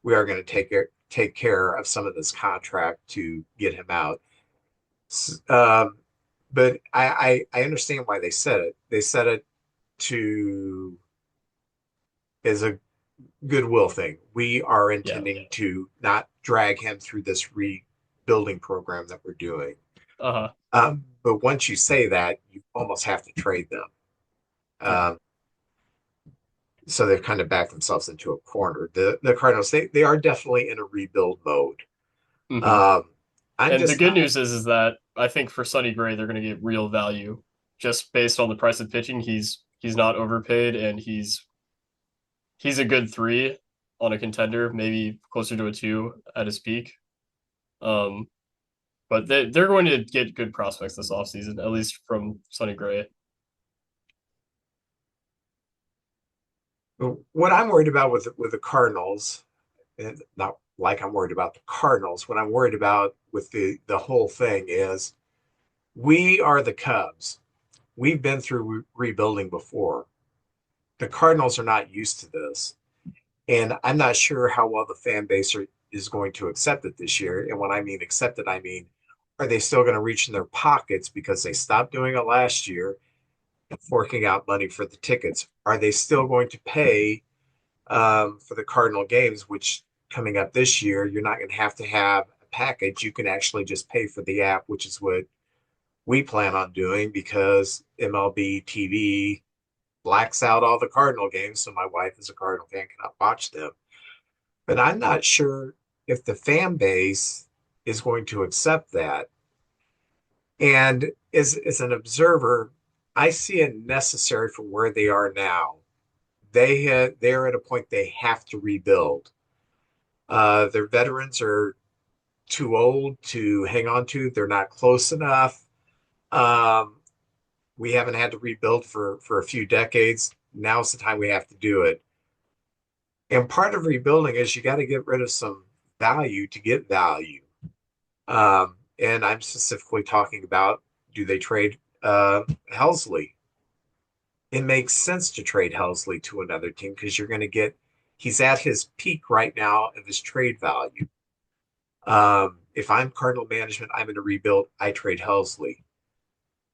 we are going to take care of some of this contract to get him out. Um, but I understand why they said it. They said it to as a goodwill thing. We are Yeah. intending to not drag him through this rebuilding program that we're doing. Uh-huh. But once you say that, you almost have to trade them. Yeah. Um, so they've kind of backed themselves into a corner. The Cardinals they are definitely in a rebuild mode. Hmm. Um, I'm And the just good not. news is that I think for Sonny Gray they're going to get real value just based on the price of pitching. He's not overpaid and he's a good three on a contender, maybe closer to a two at his peak. Um, but they're going to get good prospects this offseason, at least from Sonny Gray. What I'm worried about with the Cardinals, and not like I'm worried about the Cardinals. What I'm worried about with the whole thing is we are the Cubs. We've been through rebuilding before. The Cardinals are not used to this. And I'm not sure how well the fan base is going to accept it this year. And when I mean accept it, I mean, are they still going to reach in their pockets because they stopped doing it last year and forking out money for the tickets? Are they still going to pay for the Cardinal games, which coming up this year, you're not going to have a package. You can actually just pay for the app, which is what we plan on doing because MLB TV blacks out all the Cardinal games. So my wife is a Cardinal fan, cannot watch them. But I'm not sure if the fan base is going to accept that. And as an observer, I see it necessary for where they are now. They're at a point they have to rebuild. Their veterans are too old to hang on to. They're not close enough. Um, we haven't had to rebuild for a few decades. Now's the time we have to do it. And part of rebuilding is you got to get rid of some value to get value. And I'm specifically talking about do they trade Helsley? It makes sense to trade Helsley to another team because you're going to get he's at his peak right now of his trade value. If I'm Cardinal management, I'm in a rebuild. I trade Helsley.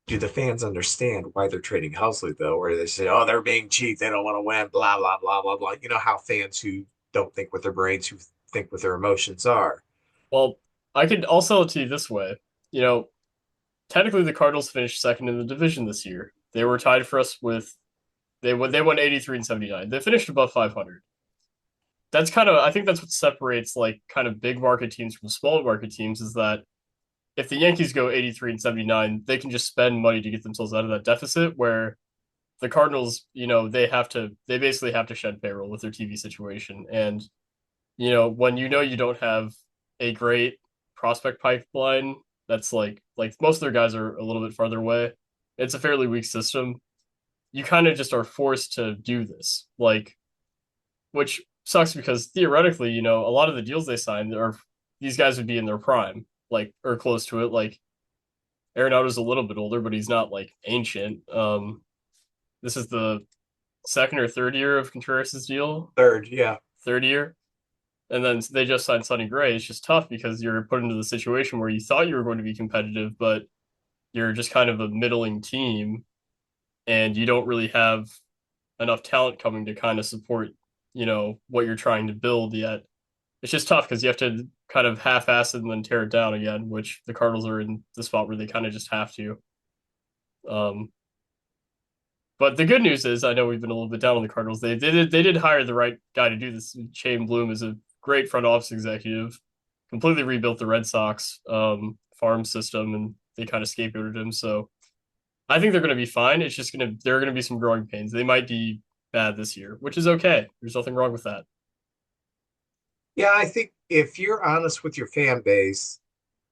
Do the fans understand why they're trading Helsley though? Or do they say, "Oh, they're being cheap. They don't want to win." Blah blah blah blah blah. You know how fans who don't think with their brains, who think with their emotions are. Well, I could also to you this way. You know, technically the Cardinals finished second in the division this year. They were tied for us with they won 83 and 79. They finished above 500. That's kind of I think that's what separates like kind of big market teams from small market teams is that if the Yankees go 83 and 79, they can just spend money to get themselves out of that deficit where the Cardinals, they basically have to shed payroll with their TV situation. And, when you don't have a great prospect pipeline, that's like most of their guys are a little bit farther away. It's a fairly weak system. You kind of just are forced to do this. Like, which sucks because theoretically, a lot of the deals they signed are these guys would be in their prime, like or close to it. Like Arenado's a little bit older, but he's not like ancient. This is the second or third year of Contreras' deal. Third, yeah. Third year. And then they just signed Sonny Gray. It's just tough because you're put into the situation where you thought you were going to be competitive, but you're just kind of a middling team and you don't really have enough talent coming to kind of support, what you're trying to build yet. It's just tough because you have to kind of half-ass it and then tear it down again, which the Cardinals are in the spot where they kind of just have to. Um, But the good news is, I know we've been a little bit down on the Cardinals. They did hire the right guy to do this. Shane Bloom is a great front office executive completely rebuilt the Red Sox farm system, and they kind of scapegoated him. So I think they're going to be fine. It's just going to there are going to be some growing pains. They might be bad this year, which is okay. There's nothing wrong with that. Yeah, I think if you're honest with your fan base,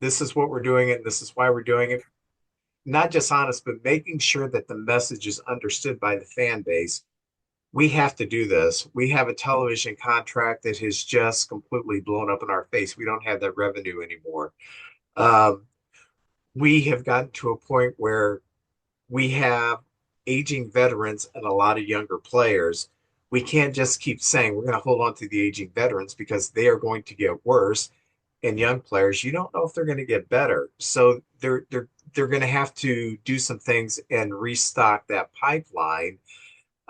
this is what we're doing and this is why we're doing it. Not just honest, but making sure that the message is understood by the fan base. We have to do this. We have a television contract that has just completely blown up in our face. We don't have that revenue anymore. Um, we have gotten to a point where we have aging veterans and a lot of younger players. We can't just keep saying we're going to hold on to the aging veterans because they are going to get worse. And young players, you don't know if they're going to get better. So they're going to have to do some things and restock that pipeline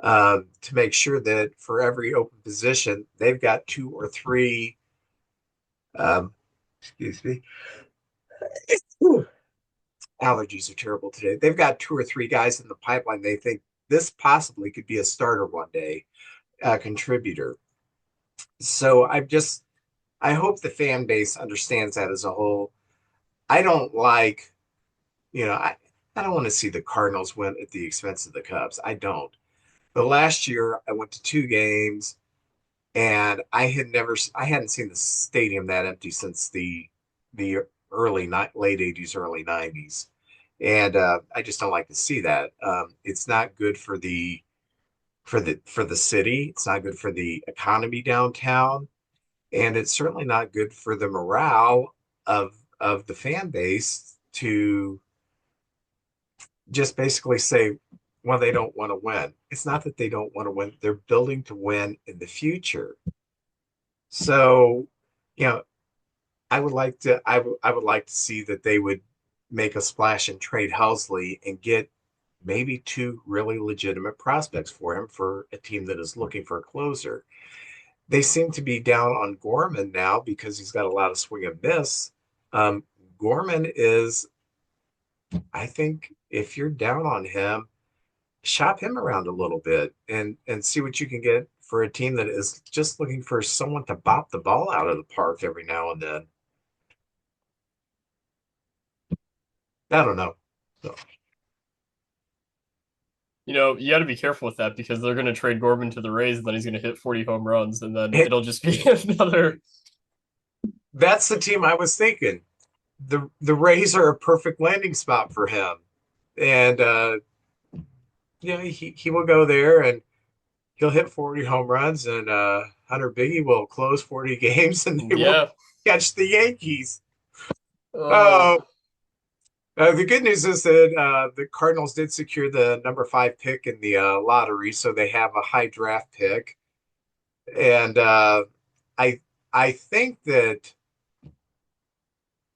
to make sure that for every open position, they've got two or three. Um, excuse me. Whew, allergies are terrible today. They've got two or three guys in the pipeline. They think this possibly could be a starter one day, a contributor. So I hope the fan base understands that as a whole. I don't like, you know, I don't want to see the Cardinals win at the expense of the Cubs. I don't. But last year I went to two games and I hadn't seen the stadium that empty since the late 80s, early 90s. And I just don't like to see that. It's not good for the city. It's not good for the economy downtown, and it's certainly not good for the morale of the fan base to just basically say, well, they don't want to win. It's not that they don't want to win; they're building to win in the future. So, you know, I would like to see that they would make a splash and trade Housley and get maybe two really legitimate prospects for him for a team that is looking for a closer. They seem to be down on Gorman now because he's got a lot of swing and miss. Um, Gorman is, I think, if you're down on him, shop him around a little bit and see what you can get for a team that is just looking for someone to bop the ball out of the park every now and then. I don't know. So, You got to be careful with that because they're going to trade Gorman to the Rays, and then he's going to hit 40 home runs, and then it, it'll just be another. that's the team I was thinking. The Rays are a perfect landing spot for him, and he will go there and he'll hit 40 home runs, and Hunter Biggie will close 40 games, and they will Yeah. catch the Yankees. Oh, Oh, the good news is that the Cardinals did secure the number 5 pick in the lottery, so they have a high draft pick, and I I think that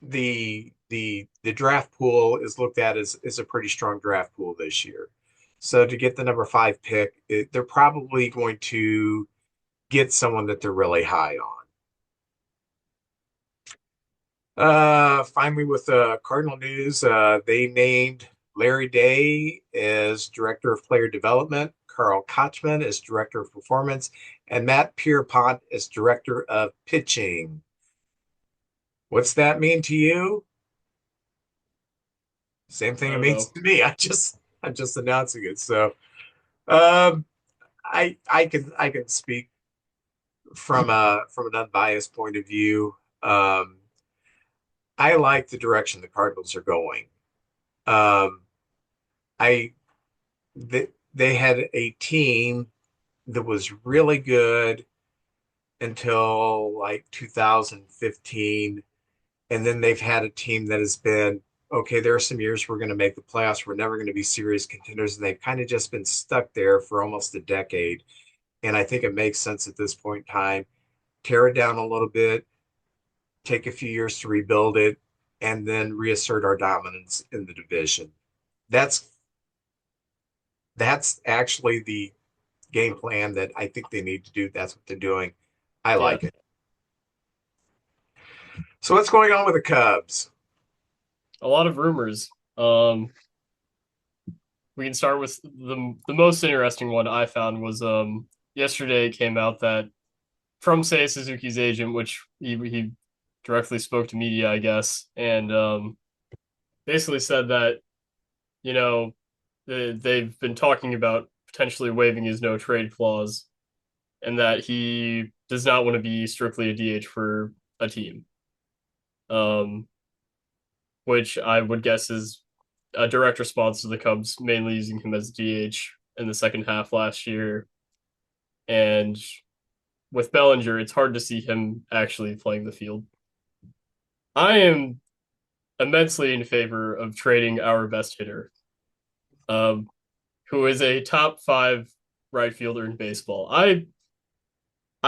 the draft pool is looked at as a pretty strong draft pool this year. So to get the number 5 pick, they're probably going to get someone that they're really high on. Finally, with Cardinal news, they named Larry Day as director of player development, Carl Kochman as director of performance, and Matt Pierpont as director of pitching. What's that mean to you? Same I thing it don't means know. to me. I'm just announcing it. So um, I can speak from an unbiased point of view. Um, I like the direction the Cardinals are going. Um, I they had a team that was really good until like 2015, and then they've had a team that has been okay. There are some years we're going to make the playoffs. We're never going to be serious contenders, and they've kind of just been stuck there for almost a decade. And I think it makes sense at this point in time. Tear it down a little bit, take a few years to rebuild it, and then reassert our dominance in the division. That's that's actually the game plan that I think they need to do. That's what they're doing. I Yeah. like it. So what's going on with the Cubs? A lot of rumors. We can start with the most interesting one I found was yesterday it came out that from Seiya Suzuki's agent, which he directly spoke to media, I guess, and basically said that you know they've been talking about potentially waiving his no trade clause, and that he does not want to be strictly a DH for a team. Um, which I would guess is a direct response to the Cubs mainly using him as DH in the second half last year. And with Bellinger, it's hard to see him actually playing the field. I am immensely in favor of trading our best hitter, um, who is a top five right fielder in baseball. I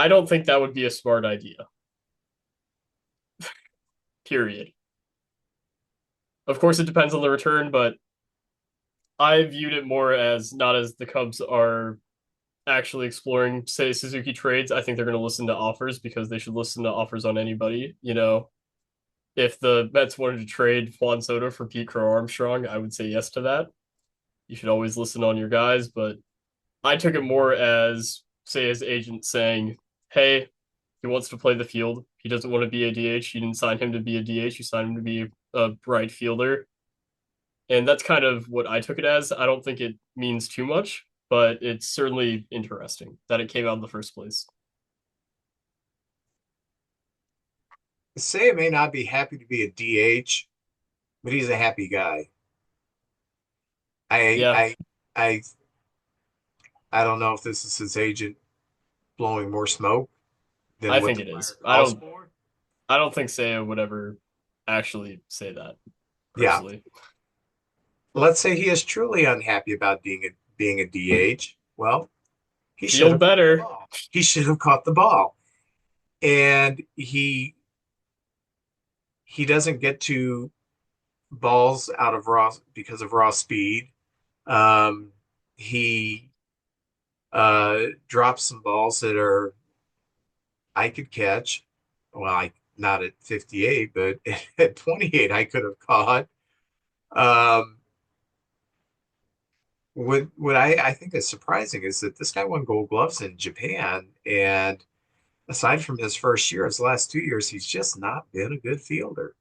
don't think that would be a smart idea. Period. Of course, it depends on the return, but I viewed it more as not as the Cubs are actually exploring, say, Suzuki trades. I think they're going to listen to offers because they should listen to offers on anybody. If the Mets wanted to trade Juan Soto for Pete Crow Armstrong, I would say yes to that. You should always listen on your guys, but I took it more as, say, his agent saying, hey, he wants to play the field. He doesn't want to be a DH. You didn't sign him to be a DH. You signed him to be a right fielder. And that's kind of what I took it as. I don't think it means too much, but it's certainly interesting that it came out in the first place. Say may not be happy to be a DH, but he's a happy guy. I Yeah, I I I don't know if this is his agent blowing more smoke than I what think the it is. wire calls for. I don't think Saya would ever actually say that Yeah, personally. let's say he is truly unhappy about being a DH. Well, he should Field have caught the better. ball. He should have caught the ball, and he doesn't get to balls out of raw because of raw speed. He drops some balls that are I could catch. Well, not at 58, but at 28 I could have caught. Um, what I think is surprising is that this guy won Gold Gloves in Japan, and aside from his first year, his last 2 years, he's just not been a good fielder.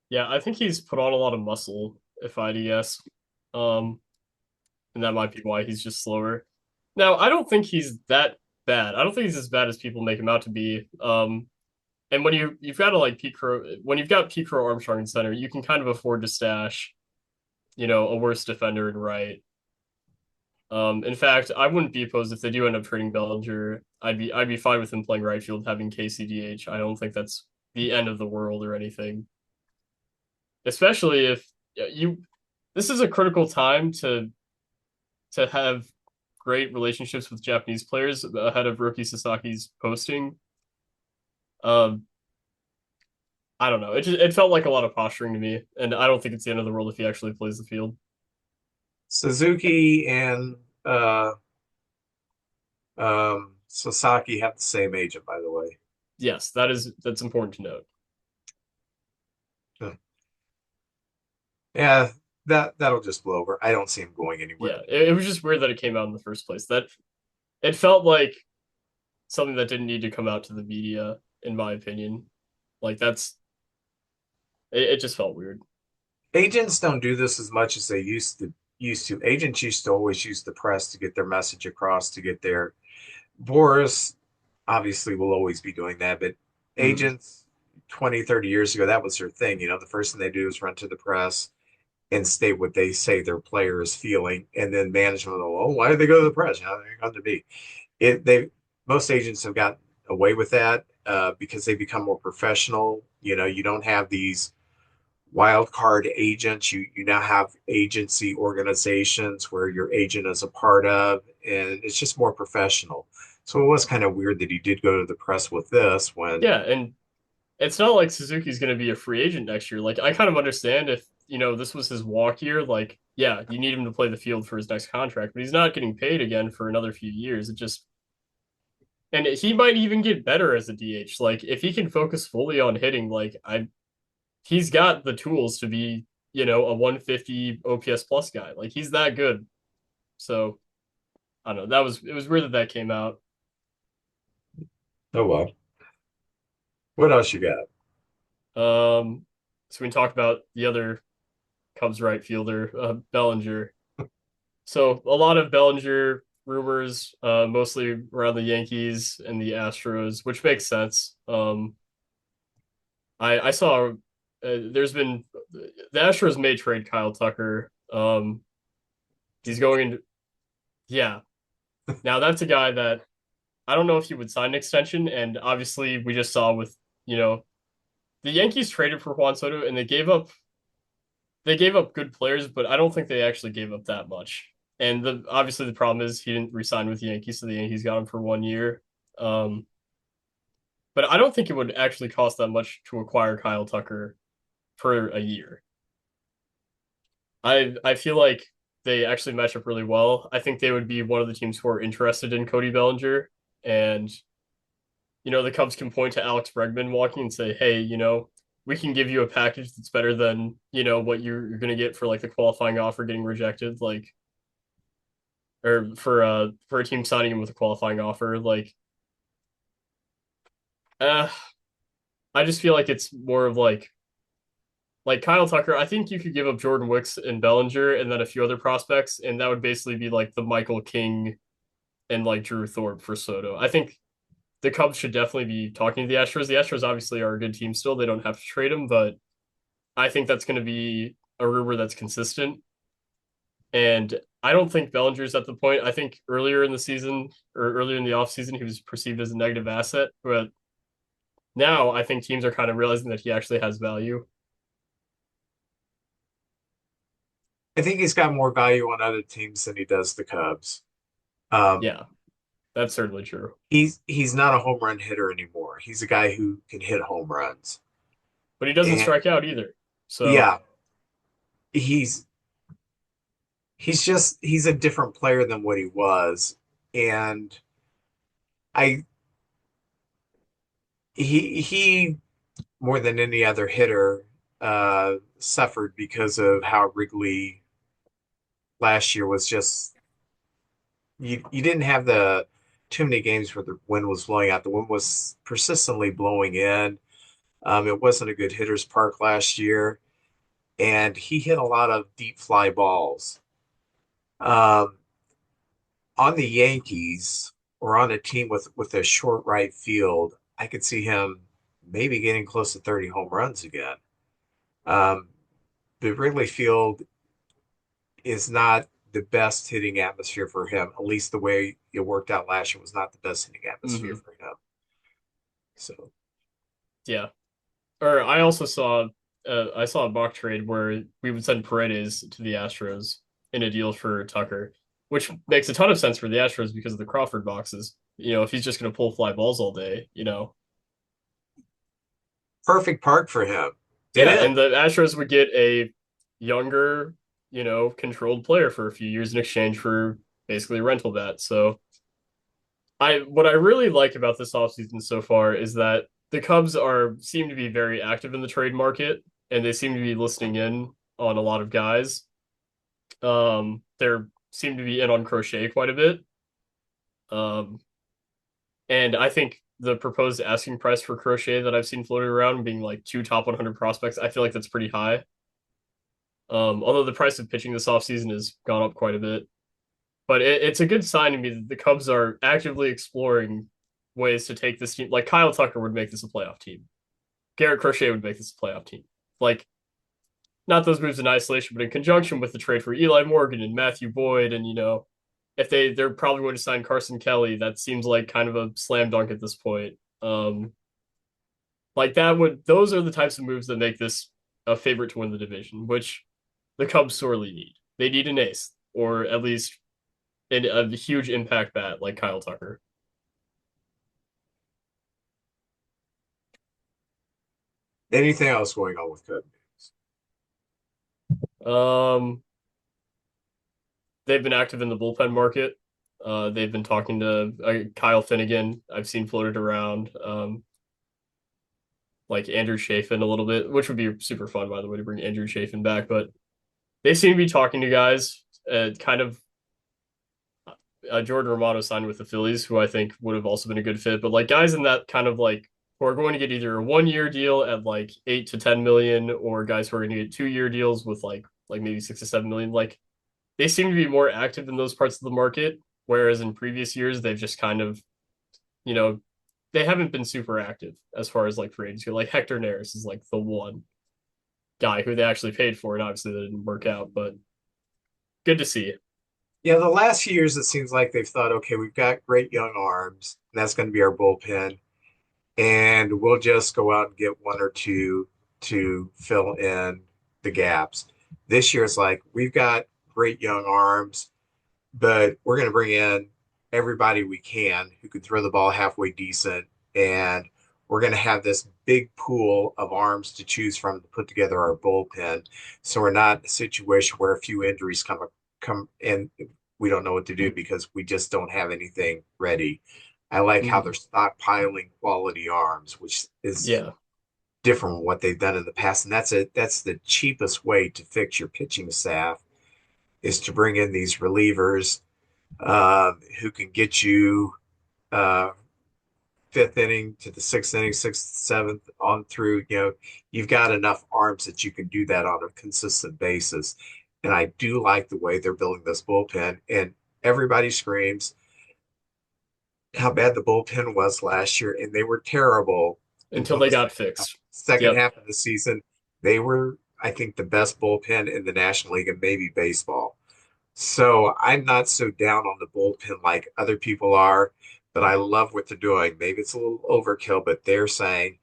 Yeah, I think he's put on a lot of muscle, if I had to guess. Um, and that might be why he's just slower. Now, I don't think he's that bad. I don't think he's as bad as people make him out to be. And when you've got to like Pete Crow, when you've got Pete Crow Armstrong in center, you can kind of afford to stash, a worse defender in right. In fact, I wouldn't be opposed if they do end up trading Bellinger. I'd be fine with him playing right field, having KCDH. I don't think that's the end of the world or anything. Especially if you, this is a critical time to have great relationships with Japanese players ahead of Roki Sasaki's posting. Um, I don't know. It felt like a lot of posturing to me, and I don't think it's the end of the world if he actually plays the field. Suzuki and Sasaki have the same agent, by the way. Yes, that's important to note. Yeah, that'll just blow over. I don't see him going Yeah, anywhere. it was just weird that it came out in the first place. That it felt like something that didn't need to come out to the media, in my opinion. Like it just felt weird. Agents don't do this as much as they used to. Agents used to always use the press to get their message across, to get their Boris obviously will always be doing that, but Mm. agents 20, 30 years ago, that was their thing. The first thing they do is run to the press and state what they say their player is feeling, and then management will, oh, why did they go to the press? How they come to me? They Most agents have gotten away with that because they become more professional. You don't have these wild card agents. You now have agency organizations where your agent is a part of, and it's just more professional. So it was kind of weird that he did go to the press with this when Yeah, and it's not like Suzuki's going to be a free agent next year. Like I kind of understand if, this was his walk year, like yeah, you need him to play the field for his next contract, but he's not getting paid again for another few years. It just and he might even get better as a DH. Like if he can focus fully on hitting, he's got the tools to be, a 150 OPS plus guy. Like he's that good. So I don't know. It was weird that that came out. oh well. What else you got? So we can talk about the other Cubs right fielder, Bellinger. So a lot of Bellinger rumors, mostly around the Yankees and the Astros, which makes sense. I saw there's been the Astros may trade Kyle Tucker. He's going into yeah. Now that's a guy that I don't know if he would sign an extension, and obviously we just saw with you know the Yankees traded for Juan Soto and they gave up good players, but I don't think they actually gave up that much. And obviously the problem is he didn't resign with the Yankees, so the Yankees got him for 1 year. Um, but I don't think it would actually cost that much to acquire Kyle Tucker for a year. I feel like they actually match up really well. I think they would be one of the teams who are interested in Cody Bellinger, and the Cubs can point to Alex Bregman walking and say, "Hey, we can give you a package that's better than what you're going to get for like the qualifying offer getting rejected, like or for a team signing him with a qualifying offer, like uh, I just feel like it's more of like Kyle Tucker. I think you could give up Jordan Wicks and Bellinger and then a few other prospects, and that would basically be like the Michael King and like Drew Thorpe for Soto. I think the Cubs should definitely be talking to the Astros. The Astros obviously are a good team still. They don't have to trade him, but I think that's going to be a rumor that's consistent. And I don't think Bellinger's at the point. I think earlier in the season or earlier in the offseason, he was perceived as a negative asset. But now I think teams are kind of realizing that he actually has value. I think he's got more value on other teams than he does the Cubs. Um, Yeah, that's certainly true. he's not a home run hitter anymore. He's a guy who can hit home runs. But he doesn't And strike out either. So, yeah, he's he's a different player than what he was. And I he more than any other hitter suffered because of how Wrigley last year was just you didn't have the too many games where the wind was blowing out. The wind was persistently blowing in. It wasn't a good hitter's park last year, and he hit a lot of deep fly balls. Um, on the Yankees or on a team with a short right field, I could see him maybe getting close to 30 home runs again. Um, the Wrigley Field is not the best hitting atmosphere for him. At least the way it worked out last year was not the best hitting atmosphere mhm, for him. So yeah. Or I saw a mock trade where we would send Paredes to the Astros in a deal for Tucker, which makes a ton of sense for the Astros because of the Crawford boxes. If he's just going to pull fly balls all day. perfect park for him. It Yeah, is. and the Astros would get a younger, controlled player for a few years in exchange for basically a rental bat. So what I really like about this offseason so far is that the Cubs seem to be very active in the trade market and they seem to be listening in on a lot of guys. They seem to be in on Crochet quite a bit. Um, and I think the proposed asking price for Crochet that I've seen floated around being like two top 100 prospects, I feel like that's pretty high. Although the price of pitching this offseason has gone up quite a bit. But it's a good sign to me that the Cubs are actively exploring ways to take this team. Like Kyle Tucker would make this a playoff team. Garrett Crochet would make this a playoff team. Like not those moves in isolation, but in conjunction with the trade for Eli Morgan and Matthew Boyd, and if they're probably going to sign Carson Kelly, that seems like kind of a slam dunk at this point. Like those are the types of moves that make this a favorite to win the division, which the Cubs sorely need. They need an ace, or at least a huge impact bat like Kyle Tucker. Anything else going on with Cubs? Um, they've been active in the bullpen market. They've been talking to Kyle Finnegan. I've seen floated around. Like Andrew Chafin a little bit, which would be super fun, by the way, to bring Andrew Chafin back. But they seem to be talking to guys. Kind of Jordan Romano signed with the Phillies, who I think would have also been a good fit. But like guys in that kind of like who are going to get either a 1 year deal at like 8 to 10 million, or guys who are going to get 2 year deals with like maybe 6 to 7 million. Like they seem to be more active in those parts of the market, whereas in previous years they've just kind of, you know, they haven't been super active as far as like free agents go. Like Hector Neris is like the one guy who they actually paid for, and obviously that didn't work out, but good to see. Yeah, the last few years it seems like they've thought, okay, we've got great young arms, and that's going to be our bullpen, and we'll just go out and get one or two to fill in the gaps. This year it's like we've got great young arms, but we're going to bring in everybody we can who can throw the ball halfway decent, and we're going to have this big pool of arms to choose from to put together our bullpen. So we're not in a situation where a few injuries come and we don't know what to do because we just don't have anything ready. I like how they're Mhm. stockpiling quality arms, which is Yeah, different from what they've done in the past. And that's the cheapest way to fix your pitching staff is to bring in these relievers who can get you uh, fifth inning to the sixth inning, sixth, seventh, on through. You've got enough arms that you can do that on a consistent basis. And I do like the way they're building this bullpen. And everybody screams how bad the bullpen was last year, and they were terrible until until they the got second half. fixed. Second Yep. half of the season, they were, I think, the best bullpen in the National League and maybe baseball. So I'm not so down on the bullpen like other people are, but I love what they're doing. Maybe it's a little overkill, but they're saying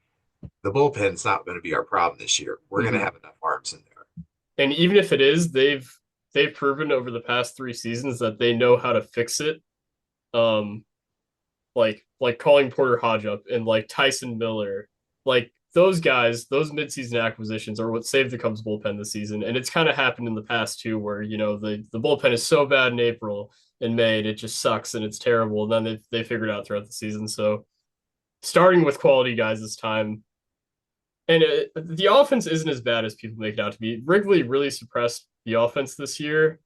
the bullpen's not going to be our problem this year. We're going to Hmm. have enough arms in there. And even if it is, they've proven over the past 3 seasons that they know how to fix it. Um, like calling Porter Hodge up and like Tyson Miller, like those guys, those midseason acquisitions are what saved the Cubs bullpen this season. And it's kind of happened in the past too, where the bullpen is so bad in April and May, and it just sucks and it's terrible. And then they figured it out throughout the season. So starting with quality guys this time, and the offense isn't as bad as people make it out to be. Wrigley really suppressed the offense this year,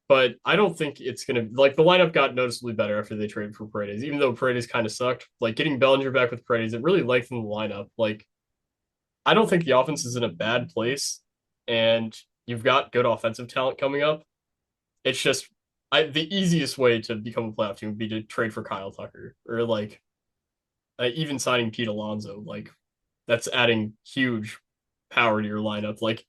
but I don't think it's gonna like the lineup got noticeably better after they traded for Paredes. Even though Paredes kind of sucked, like getting Bellinger back with Paredes, it really lengthened the lineup. Like I don't think the offense is in a bad place, and you've got good offensive talent coming up. It's just the easiest way to become a playoff team would be to trade for Kyle Tucker or like even signing Pete Alonso. Like that's adding huge power to your lineup. Like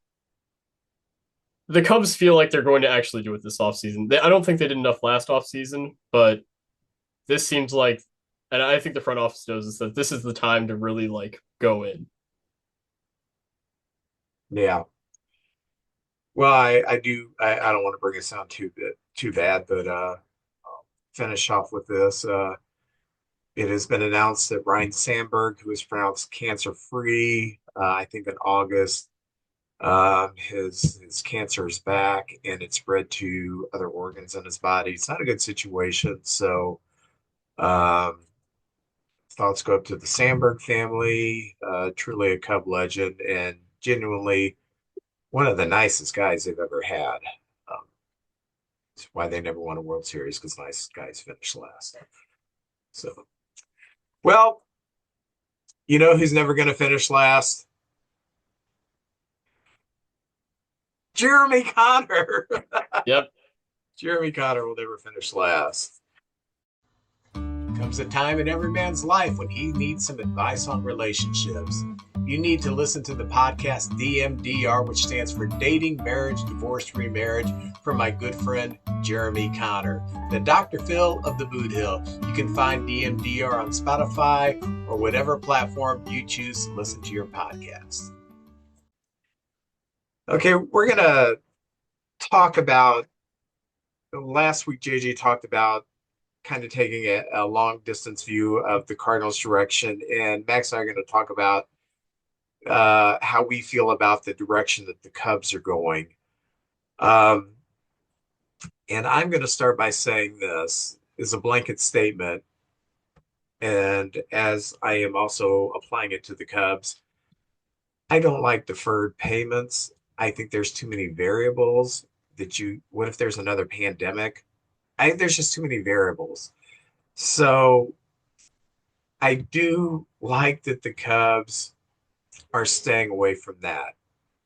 the Cubs feel like they're going to actually do it this offseason. I don't think they did enough last offseason, but this seems like, and I think the front office knows this, that this is the time to really like go in. Yeah. Well, I do. I don't want to bring us down too bad, but I'll finish off with this. It has been announced that Ryan Sandberg, who was pronounced cancer-free, I think in August, his cancer is back and it spread to other organs in his body. It's not a good situation. So um, thoughts go up to the Sandberg family. Truly a Cub legend and genuinely one of the nicest guys they've ever had. Um, it's why they never won a World Series because nice guys finish last. So, well, you know who's never going to finish last? Jeremy Connor. Yep. Jeremy Connor will never finish last. Comes a time in every man's life when he needs some advice on relationships. You need to listen to the podcast DMDR, which stands for Dating, Marriage, Divorce, Remarriage, from my good friend Jeremy Connor, the Dr. Phil of the Boot Hill. You can find DMDR on Spotify or whatever platform you choose to listen to your podcast. Okay, we're going to talk about last week, JJ talked about kind of taking a long distance view of the Cardinals' direction, and Max and I are going to talk about how we feel about the direction that the Cubs are going. Um, and I'm going to start by saying this is a blanket statement, and as I am also applying it to the Cubs, I don't like deferred payments. I think there's too many variables what if there's another pandemic? There's just too many variables. So I do like that the Cubs are staying away from that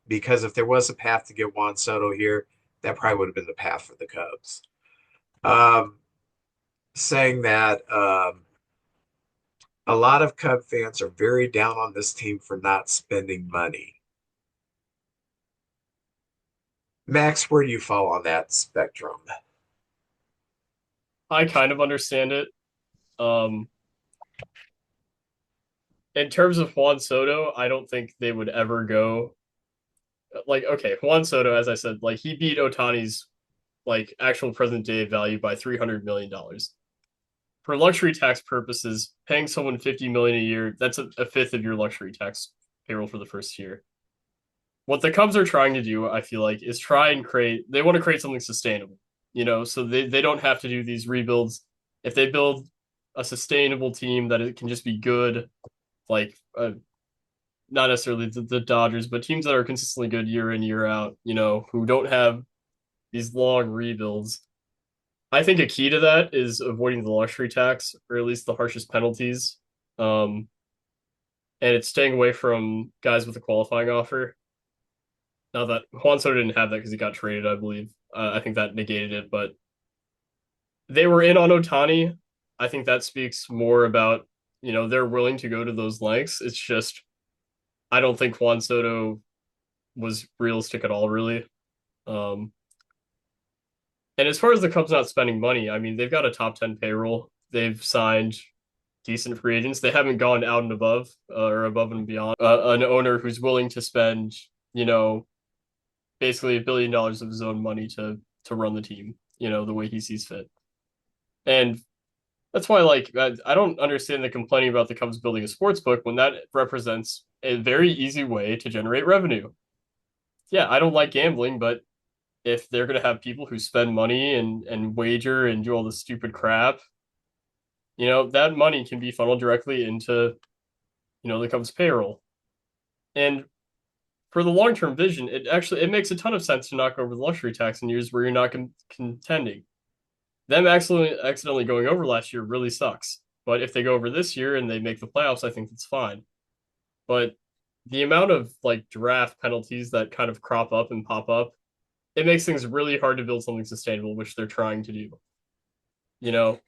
because if there was a path to get Juan Soto here, that probably would have been the path for the Cubs. Um, saying that a lot of Cub fans are very down on this team for not spending money. Max, where do you fall on that spectrum? I kind of understand it. Um, in terms of Juan Soto, I don't think they would ever go like okay, Juan Soto, as I said, like he beat Otani's like actual present day value by $300 million. For luxury tax purposes, paying someone 50 million a year, that's a fifth of your luxury tax payroll for the first year. What the Cubs are trying to do, I feel like, is try and create they want to create something sustainable, so they don't have to do these rebuilds. If they build a sustainable team that it can just be good, like not necessarily the Dodgers, but teams that are consistently good year in, year out, who don't have these long rebuilds. I think a key to that is avoiding the luxury tax, or at least the harshest penalties. Um, and it's staying away from guys with a qualifying offer. Now that Juan Soto didn't have that because he got traded, I believe. I think that negated it, but they were in on Otani. I think that speaks more about, they're willing to go to those lengths. It's just, I don't think Juan Soto was realistic at all, really. Um, and as far as the Cubs not spending money, I mean, they've got a top 10 payroll. They've signed decent free agents. They haven't gone out and above or above and beyond an owner who's willing to spend, basically $1 billion of his own money to run the team, the way he sees fit. And that's why, like, I don't understand the complaining about the Cubs building a sports book when that represents a very easy way to generate revenue. Yeah, I don't like gambling, but if they're going to have people who spend money and wager and do all this stupid crap, that money can be funneled directly into, the Cubs payroll. And for the long term vision, it makes a ton of sense to knock over the luxury tax in years where you're not contending. Them accidentally going over last year really sucks. But if they go over this year and they make the playoffs, I think that's fine. But the amount of like draft penalties that kind of crop up and pop up, it makes things really hard to build something sustainable, which they're trying to do. You know,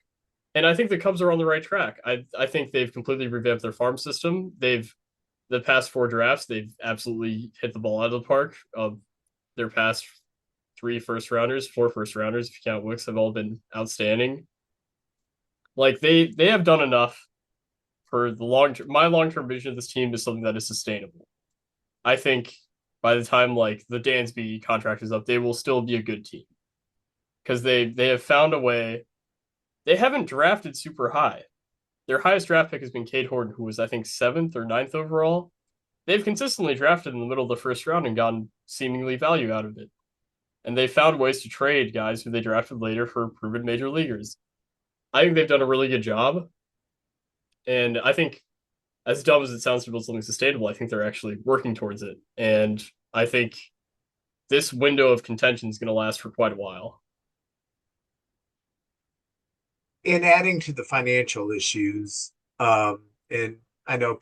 and I think the Cubs are on the right track. I think they've completely revamped their farm system. The past four drafts, they've absolutely hit the ball out of the park. Of their past three first rounders, four first rounders, if you count Wicks, have all been outstanding. Like they have done enough for the long term. My long term vision of this team is something that is sustainable. I think by the time like the Dansby contract is up, they will still be a good team because they have found a way. They haven't drafted super high. Their highest draft pick has been Cade Horton, who was I think seventh or ninth overall. They've consistently drafted in the middle of the first round and gotten seemingly value out of it. And they found ways to trade guys who they drafted later for proven major leaguers. I think they've done a really good job. And I think, as dumb as it sounds to build something sustainable, I think they're actually working towards it. And I think this window of contention is going to last for quite a while. In adding to the financial issues, and I know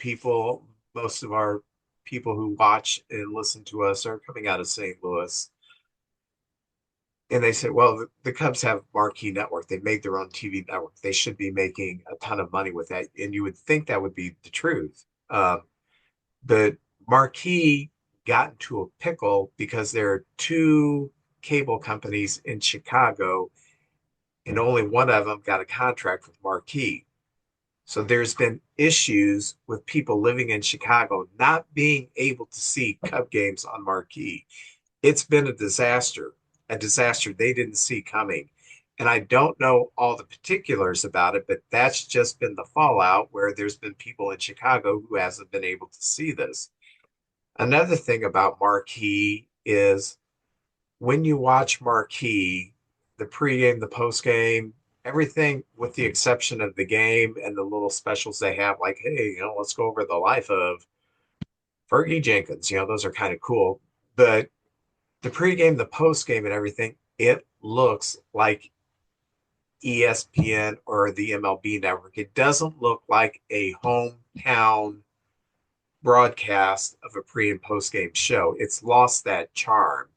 most of our people who watch and listen to us are coming out of St. Louis. And they said, well, the Cubs have Marquee Network. They made their own TV network. They should be making a ton of money with that. And you would think that would be the truth. But Marquee got into a pickle because there are two cable companies in Chicago, and only one of them got a contract with Marquee. So there's been issues with people living in Chicago not being able to see Cub games on Marquee. It's been a disaster they didn't see coming. And I don't know all the particulars about it, but that's just been the fallout where there's been people in Chicago who hasn't been able to see this. Another thing about Marquee is when you watch Marquee, the pregame, the postgame, everything with the exception of the game and the little specials they have, like, hey, let's go over the life of Fergie Jenkins. Those are kind of cool. But the pregame, the postgame, and everything, it looks like ESPN or the MLB network. It doesn't look like a home town broadcast of a pre and post game show. It's lost that charm.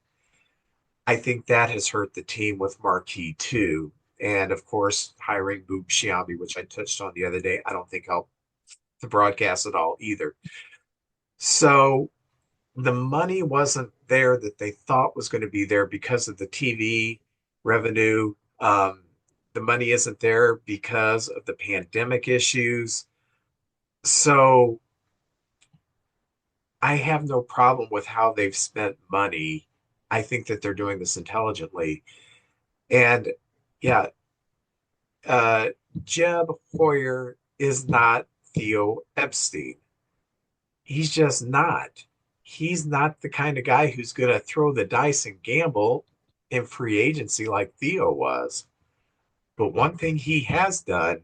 I think that has hurt the team with Marquee too. And of course, hiring Boog Sciambi, which I touched on the other day, I don't think helped the broadcast at all either. So the money wasn't there that they thought was going to be there because of the TV revenue. The money isn't there because of the pandemic issues. So I have no problem with how they've spent money. I think that they're doing this intelligently. And yeah, uh, Jeb Hoyer is not Theo Epstein. He's just not. He's not the kind of guy who's going to throw the dice and gamble in free agency like Theo was. But one thing he has done,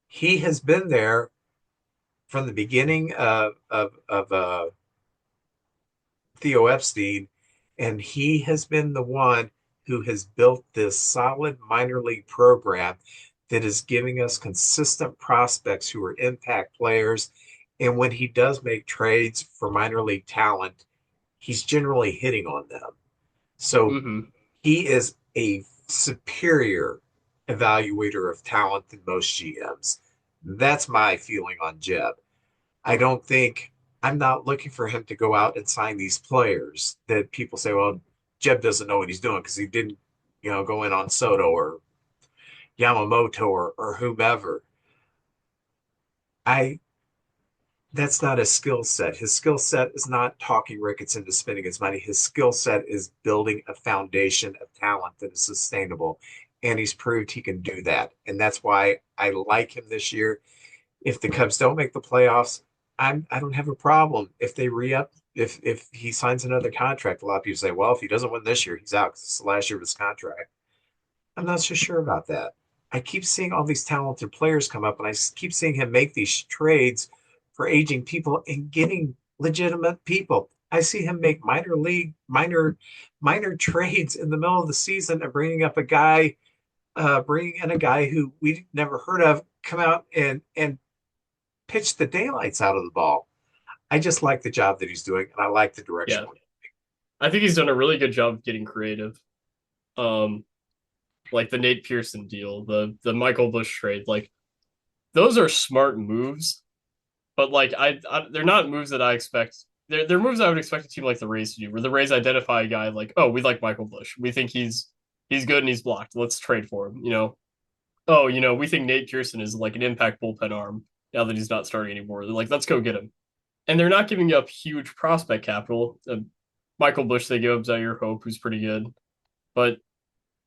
he has been there from the beginning of Theo Epstein, and he has been the one who has built this solid minor league program that is giving us consistent prospects who are impact players. And when he does make trades for minor league talent, he's generally hitting on them. So Hmm. he is a superior evaluator of talent than most GMs. That's my feeling on Jeb. I don't think I'm not looking for him to go out and sign these players that people say, well, Jeb doesn't know what he's doing because he didn't, go in on Soto or Yamamoto or whomever. I That's not his skill set. His skill set is not talking Ricketts into spending his money. His skill set is building a foundation of talent that is sustainable. And he's proved he can do that. And that's why I like him this year. If the Cubs don't make the playoffs, I don't have a problem. If they re-up, if he signs another contract, a lot of people say, well, if he doesn't win this year, he's out because it's the last year of his contract. I'm not so sure about that. I keep seeing all these talented players come up, and I keep seeing him make these trades for aging people and getting legitimate people. I see him make minor trades in the middle of the season and bringing in a guy who we never heard of, come out and pitch the daylights out of the ball. I just like the job that he's doing, and I like the direction. Yeah, I think he's done a really good job of getting creative. Um, like the Nate Pearson deal, the Michael Bush trade, like those are smart moves. But like they're not moves that I expect. They're moves I would expect a team like the Rays to do, where the Rays identify a guy like, oh, we like Michael Bush, we think he's good and he's blocked. Let's trade for him. Oh, we think Nate Pearson is like an impact bullpen arm now that he's not starting anymore. They're like, let's go get him. And they're not giving up huge prospect capital. Michael Bush, they give up Zaire Hope, who's pretty good, but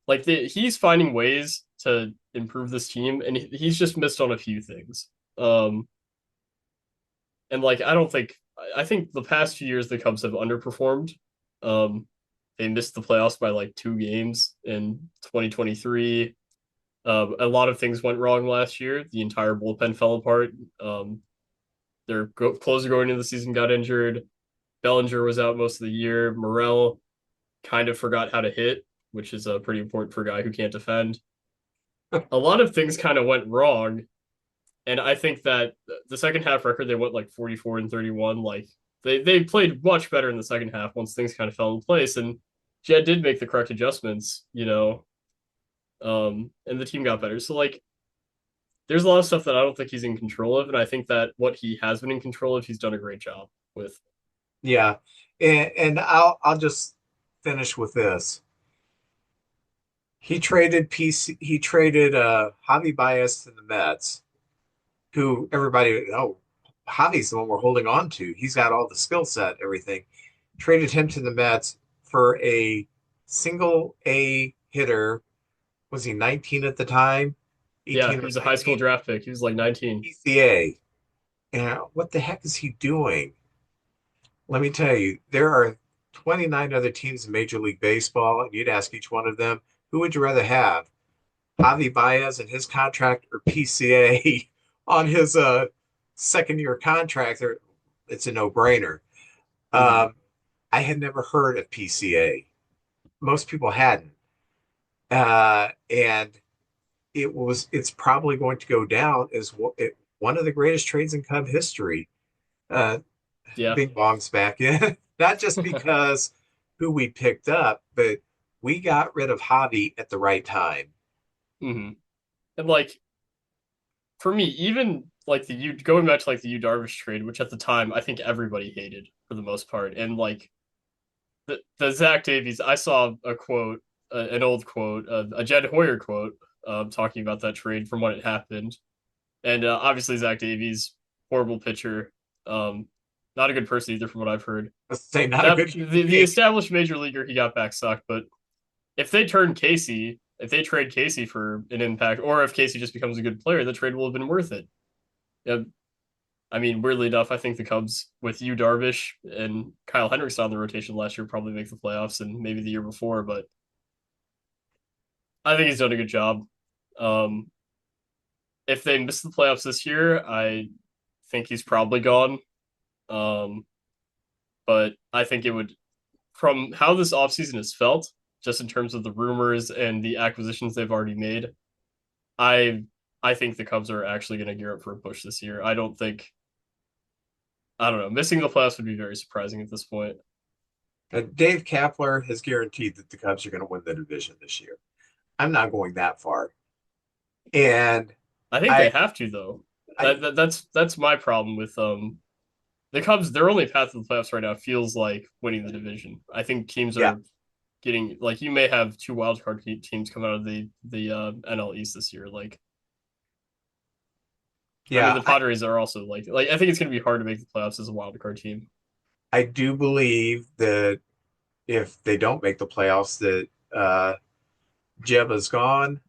like he's finding ways to improve this team, and he's just missed on a few things. And like I think the past few years the Cubs have underperformed. Um, they missed the playoffs by like 2 games in 2023. A lot of things went wrong last year. The entire bullpen fell apart. Their closer going into the season got injured. Bellinger was out most of the year. Morel kind of forgot how to hit, which is pretty important for a guy who can't defend. A lot of things kind of went wrong, and I think that the second half record they went like 44 and 31. Like they played much better in the second half once things kind of fell in place, and Jed did make the correct adjustments, and the team got better. So like there's a lot of stuff that I don't think he's in control of, and I think that what he has been in control of, he's done a great job with. Yeah, and I'll just finish with this. He traded Javi Baez to the Mets, who everybody, oh, Javi's the one we're holding on to. He's got all the skill set, everything. Traded him to the Mets for a single A hitter. Was he 19 at the time? Yeah, 18 he or was a high school 19? draft pick. He was like 19. PCA. And what the heck is he doing? Let me tell you, there are 29 other teams in Major League Baseball, and you'd ask each one of them, who would you rather have? Javi Baez and his contract or PCA on his second year contract? It's a no-brainer. Mm-hmm. Um, I had never heard of PCA. Most people hadn't. And it's probably going to go down as one of the greatest trades in Cub history. Uh, Yeah. Bing Bong's back in, not just because who we picked up, but we got rid of Javi at the right time. hmm And like for me, even like the you going back to like the Yu Darvish trade, which at the time I think everybody hated for the most part, and like the Zach Davies, I saw a quote, an old quote, a Jed Hoyer quote, talking about that trade from when it happened, and obviously Zach Davies, horrible pitcher, um, not a good person either from what I've heard. Let's say not a That good human the being. established major leaguer he got back sucked, but if they trade Casey for an impact, or if Casey just becomes a good player, the trade will have been worth it. Yeah, I mean, weirdly enough, I think the Cubs with you Darvish and Kyle Hendricks on the rotation last year probably make the playoffs and maybe the year before, but I think he's done a good job. Um, if they miss the playoffs this year, I think he's probably gone. Um, but I think it would, from how this offseason has felt, just in terms of the rumors and the acquisitions they've already made, I I think the Cubs are actually going to gear up for a push this year. I don't know. Missing the playoffs would be very surprising at this point. Dave Kapler has guaranteed that the Cubs are going to win the division this year. I'm not going that far, and I think I, they have to though. I, That's my problem with the Cubs. Their only path to the playoffs right now feels like winning the division. I think teams yeah, are getting like you may have two wild card teams come out of the NL East this year. Like I mean yeah, the Padres are also like I think it's going to be hard to make the playoffs as a wild card team. I do believe that if they don't make the playoffs, that Jeb is gone.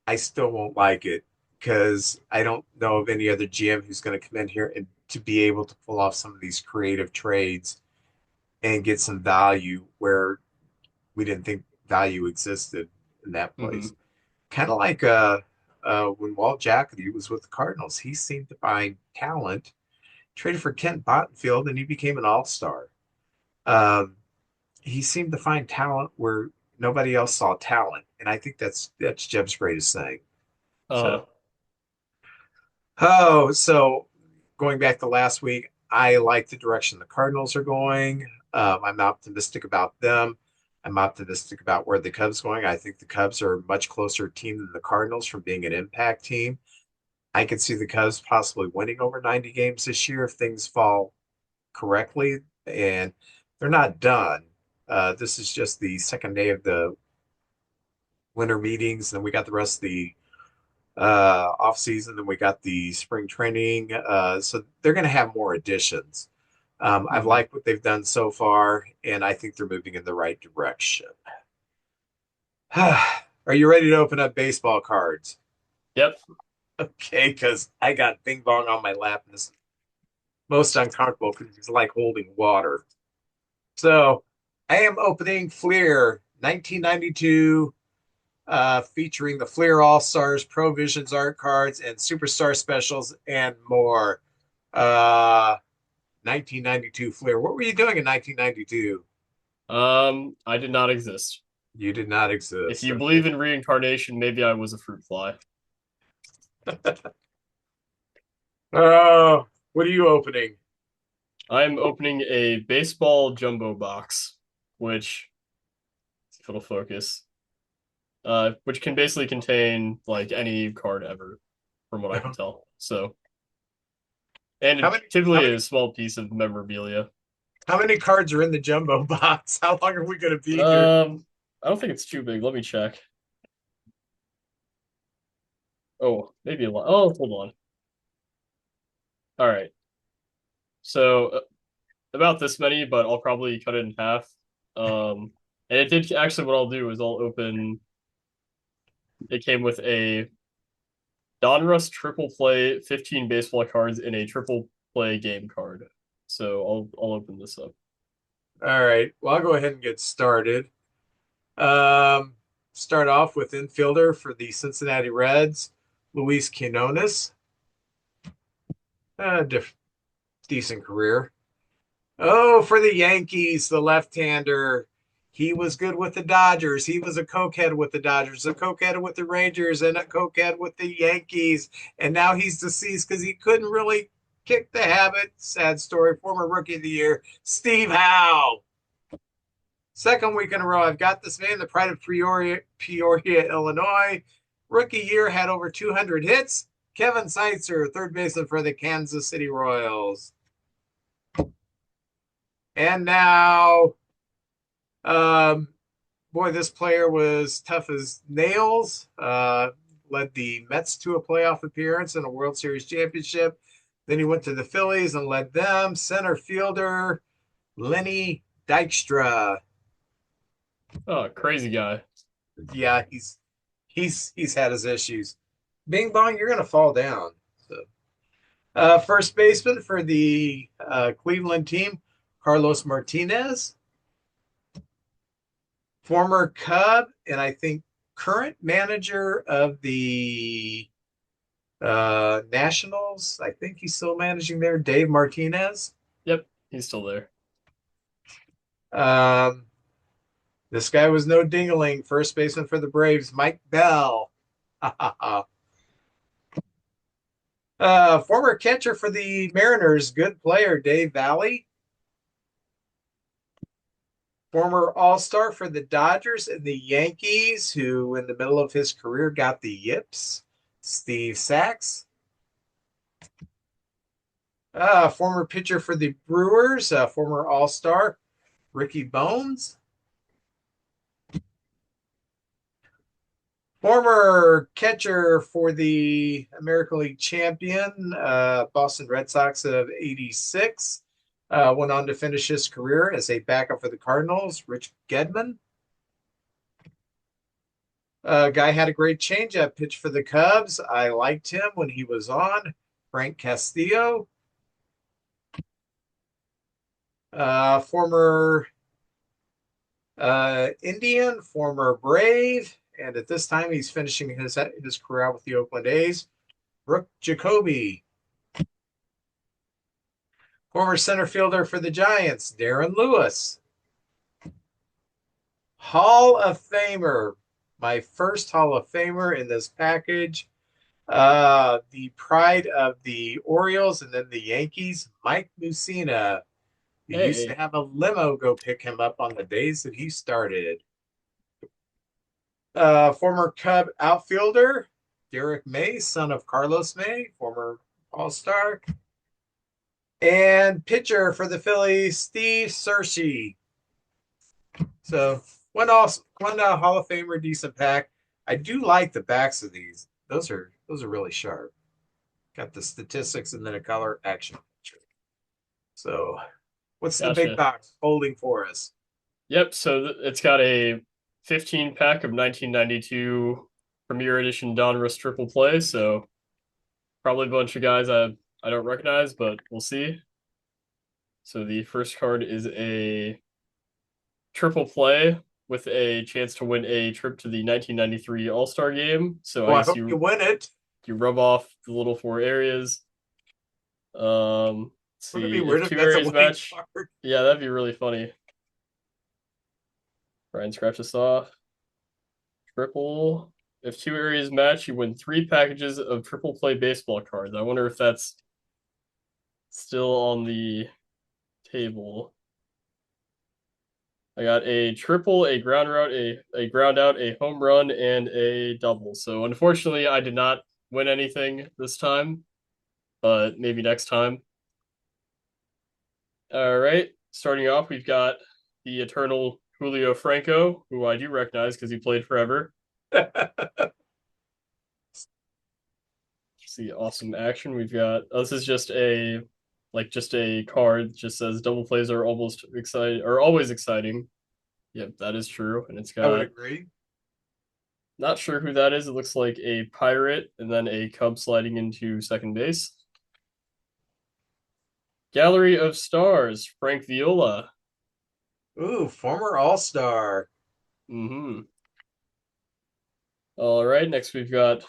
I still won't like it because I don't know of any other GM who's going to come in here and to be able to pull off some of these creative trades and get some value where we didn't think value existed in that place. Mm-hmm. Kind of like when Walt Jackety was with the Cardinals, he seemed to find talent, traded for Kent Bottenfield, and he became an all-star. Um, he seemed to find talent where nobody else saw talent, and I think that's Jeb's greatest thing. Uh, So, so going back to last week, I like the direction the Cardinals are going. I'm optimistic about them. I'm optimistic about where the Cubs are going. I think the Cubs are a much closer team than the Cardinals from being an impact team. I could see the Cubs possibly winning over 90 games this year if things fall correctly, and they're not done. This is just the second day of the winter meetings, and we got the rest of the off season. Then we got the spring training. So they're going to have more additions. I've mhm. liked what they've done so far, and I think they're moving in the right direction. Are you ready to open up baseball cards? Yep. Okay, because I got Bing Bong on my lap, and this is most uncomfortable because it's like holding water. So I am opening Fleer 1992 featuring the Fleer All Stars, Provisions art cards, and Superstar specials, and more. Uh, 1992 Fleer. What were you doing in 1992? I did not exist. You did not If exist. you Okay. believe in reincarnation, maybe I was a fruit fly. What are you opening? I'm opening a baseball jumbo box, which if it'll focus, which can basically contain like any card ever, from what I can tell. So, How and many? How typically many? a small piece of memorabilia. How many cards are in the jumbo box? How long are we going to be here? I don't think it's too big. Let me check. Oh, maybe a lot. Oh, hold on. All right. So about this many, but I'll probably cut it in half. And it did actually. What I'll do is I'll open. It came with a Donruss triple play, 15 baseball cards in a triple play game card. So I'll open this up. All right. Well, I'll go ahead and get started. Um, Start off with infielder for the Cincinnati Reds, Luis Quinones. Diff Decent career. Oh, for the Yankees, the left-hander. He was good with the Dodgers. He was a cokehead with the Dodgers, a cokehead with the Rangers, and a cokehead with the Yankees. And now he's deceased because he couldn't really kick the habit. Sad story. Former Rookie of the Year, Steve Howe. Second week in a row, I've got this man, the pride of Peoria, Illinois. Rookie year had over 200 hits. Kevin Seitzer, third baseman for the Kansas City Royals. And now, um, boy, this player was tough as nails. Led the Mets to a playoff appearance and a World Series championship. Then he went to the Phillies and led them. Center fielder Lenny Dykstra. Oh, crazy guy. Yeah, he's had his issues. Bing bong, you're gonna fall down. So, first baseman for the Cleveland team, Carlos Martinez, former Cub, and I think current manager of the Nationals. I think he's still managing there, Dave Martinez. Yep, he's still there. Um, this guy was no dingling. First baseman for the Braves, Mike Bell. Former catcher for the Mariners, good player, Dave Valley. Former All-Star for the Dodgers and the Yankees, who in the middle of his career got the yips, Steve Sachs. Former pitcher for the Brewers, former All-Star, Ricky Bones. Former catcher for the American League champion, Boston Red Sox of '86. Went on to finish his career as a backup for the Cardinals, Rich Gedman. Guy had a great changeup pitch for the Cubs. I liked him when he was on. Frank Castillo. Former Indian, former Brave, and at this time he's finishing his career out with the Oakland A's. Brooke Jacoby. Former center fielder for the Giants, Darren Lewis. Hall of Famer, my first Hall of Famer in this package. The pride of the Orioles and then the Yankees, Mike Mussina. You used to Hey, have a limo go pick him up on the days that he started. Former Cub outfielder, Derek May, son of Carlos May, former All-Star. And pitcher for the Phillies, Steve Searcy. So one Hall of Famer, decent pack. I do like the backs of these. Those are really sharp. Got the statistics and then a color action picture. So, what's the big gotcha. box holding for us? Yep, so it's got a 15 pack of 1992 Premier Edition Donruss Triple Play, so probably a bunch of guys I don't recognize, but we'll see. So the first card is a triple play with a chance to win a trip to the 1993 All-Star game. So I Well, I guess hope you win it. you rub off the little four areas. Let's Wouldn't it be see weird if if two that's a areas winning match. card? Yeah, that'd be really funny. Brian, scratch this off. Triple. If two areas match, you win three packages of triple play baseball cards. I wonder if that's still on the table. I got a triple, a ground route, a ground out, a home run, and a double. So unfortunately, I did not win anything this time, but maybe next time. All right. Starting off, we've got the eternal Julio Franco, who I do recognize because he played forever. See awesome action. We've got this is just a card that just says double plays are almost exciting or always exciting. Yep, that is true. And it's I would got agree. not sure who that is. It looks like a pirate and then a cub sliding into second base. Gallery of Stars, Frank Viola. Ooh, former All-Star. Mm-hmm. All right, next we've got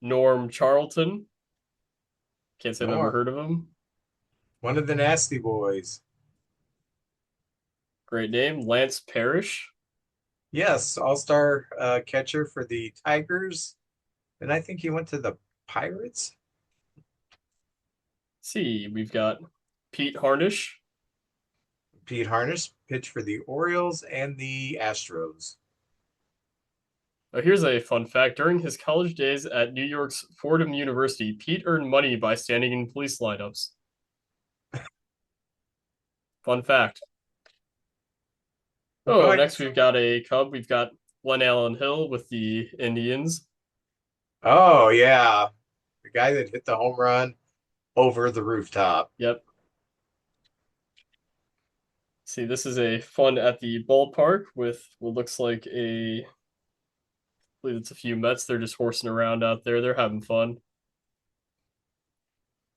Norm Charlton. Can't say I've ever Norm, heard of him. one of the Nasty Boys. Great name. Lance Parrish. Yes, all-star catcher for the Tigers. And I think he went to the Pirates. Let's see, we've got Pete Harnish. Pete Harnish pitched for the Orioles and the Astros. Oh, here's a fun fact. During his college days at New York's Fordham University, Pete earned money by standing in police lineups. Fun fact. Go Oh, ahead. next we've got a Cub. We've got Glenn Allen Hill with the Indians. Oh, yeah. The guy that hit the home run over the rooftop. Yep. See, this is a fun at the ballpark with what looks like I believe it's a few Mets. They're just horsing around out there. They're having fun.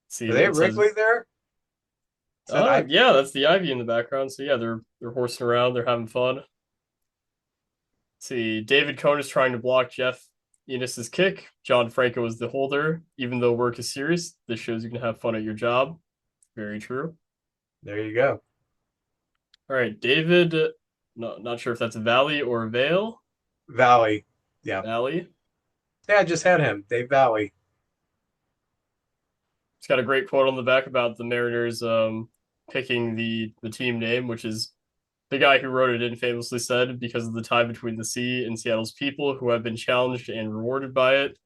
See, Are they it at says, Wrigley there? Is that Ivy? yeah, that's the Ivy in the background. So yeah, they're horsing around. They're having fun. See, David Cohn is trying to block Jeff Enos's kick. John Franco is the holder. Even though work is serious, this shows you can have fun at your job. Very true. There you go. All right, David. Not sure if that's Valley or Vale. Valley. Yeah. Valley. Yeah, I just had him. Dave Valley. It's got a great quote on the back about the Mariners picking the team name, which is the guy who wrote it in famously said, because of the tie between the sea and Seattle's people who have been challenged and rewarded by it.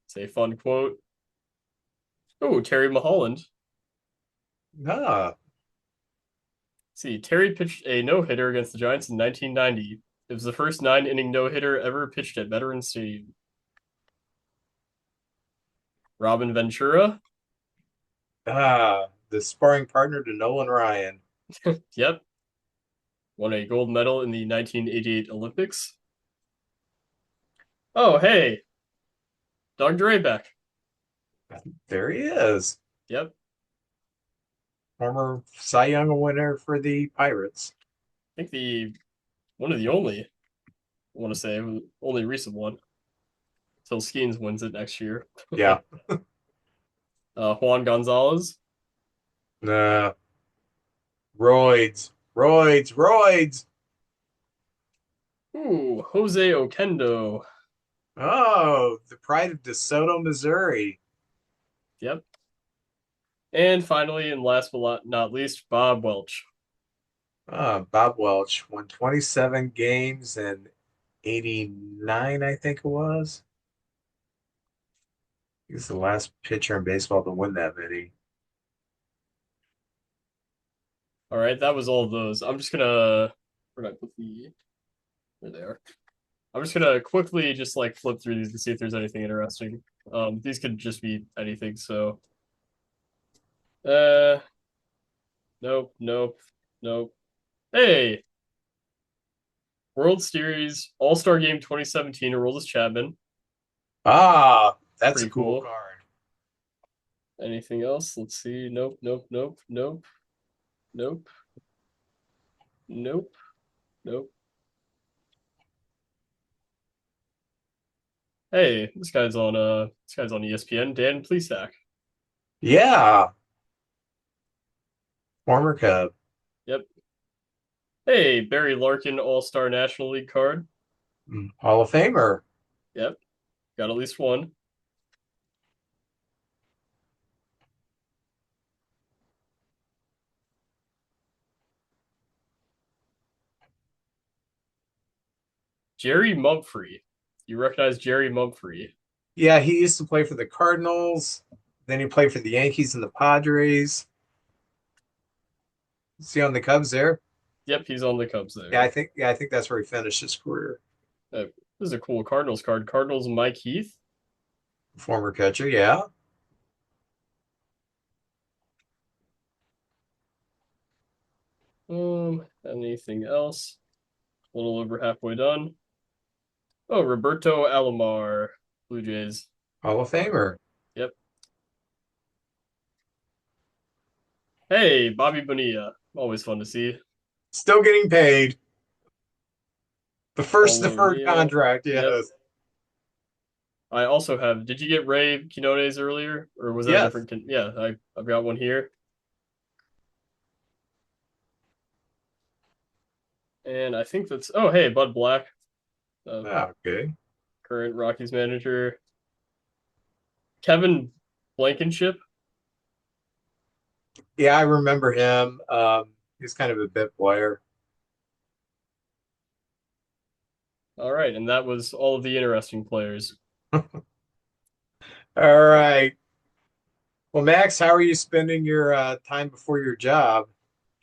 It's a fun quote. Oh, Terry Mulholland. Ah, See, Terry pitched a no-hitter against the Giants in 1990. It was the first 9-inning no-hitter ever pitched at Veterans Stadium. Robin Ventura. the sparring partner to Nolan Ryan. Yep. Won a gold medal in the 1988 Olympics. Oh, hey, Doug Draybeck. There he is. Yep. Former Cy Young winner for the Pirates. I think one of the only, I want to say, only recent one. Till Skeens wins it next year. Yeah. Juan Gonzalez. Nah. Roids. Ooh, Jose Oquendo. Oh, the pride of DeSoto, Missouri. Yep. And finally, and last but not least, Bob Welch. Bob Welch won 27 games and 89, I think it was. He's the last pitcher in baseball to win that many. All right, that was all of those. I'm just gonna where did I put the there they are. I'm just gonna quickly just like flip through these to see if there's anything interesting. These could just be anything, so uh nope. Hey, World Series All-Star Game 2017, Aroldis Chapman. That's a Pretty cool cool. card. Anything else? Let's see. Nope. Hey, this guy's on ESPN. Dan Plesac. Yeah, former Cub. Yep. Hey, Barry Larkin All-Star National League card. Hall of Famer. Yep. Got at least one. Jerry Mumphrey. You recognize Jerry Mumphrey? Yeah, he used to play for the Cardinals. Then he played for the Yankees and the Padres. See on the Cubs there? Yep, he's on the Cubs Yeah, there. I think that's where he finished his career. This is a cool Cardinals card. Cardinals Mike Heath. Former catcher, yeah. Anything else? A little over halfway done. Oh, Roberto Alomar, Blue Jays. Hall of Famer. Yep. Hey, Bobby Bonilla. Always fun to see. Still getting paid. The first Paul deferred O'Neill. contract, Yep. yes. I also have. Did you get Ray Quinones earlier, or was that a Yes. different? Yeah, I've got one here. And I think that's oh hey, Bud Black, uh, Okay. current Rockies manager. Kevin Blankenship. Yeah, I remember him. He's kind of a bit player. All right, and that was all of the interesting players. All right. Well, Max, how are you spending your time before your job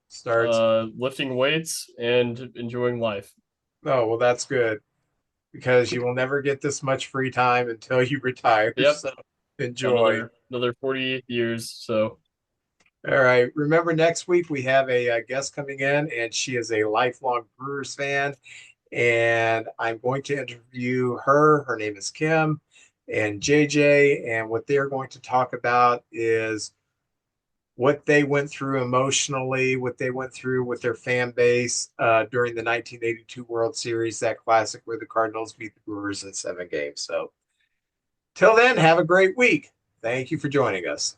starts? Lifting weights and enjoying life. Oh, well, that's good because you will never get this much free time until you retire. Yep, So enjoy. another 48 years. So All right. Remember, next week we have a guest coming in, and she is a lifelong Brewers fan. And I'm going to interview her. Her name is Kim and JJ. And what they're going to talk about is what they went through emotionally, what they went through with their fan base during the 1982 World Series, that classic where the Cardinals beat the Brewers in 7 games. So, till then, have a great week. Thank you for joining us.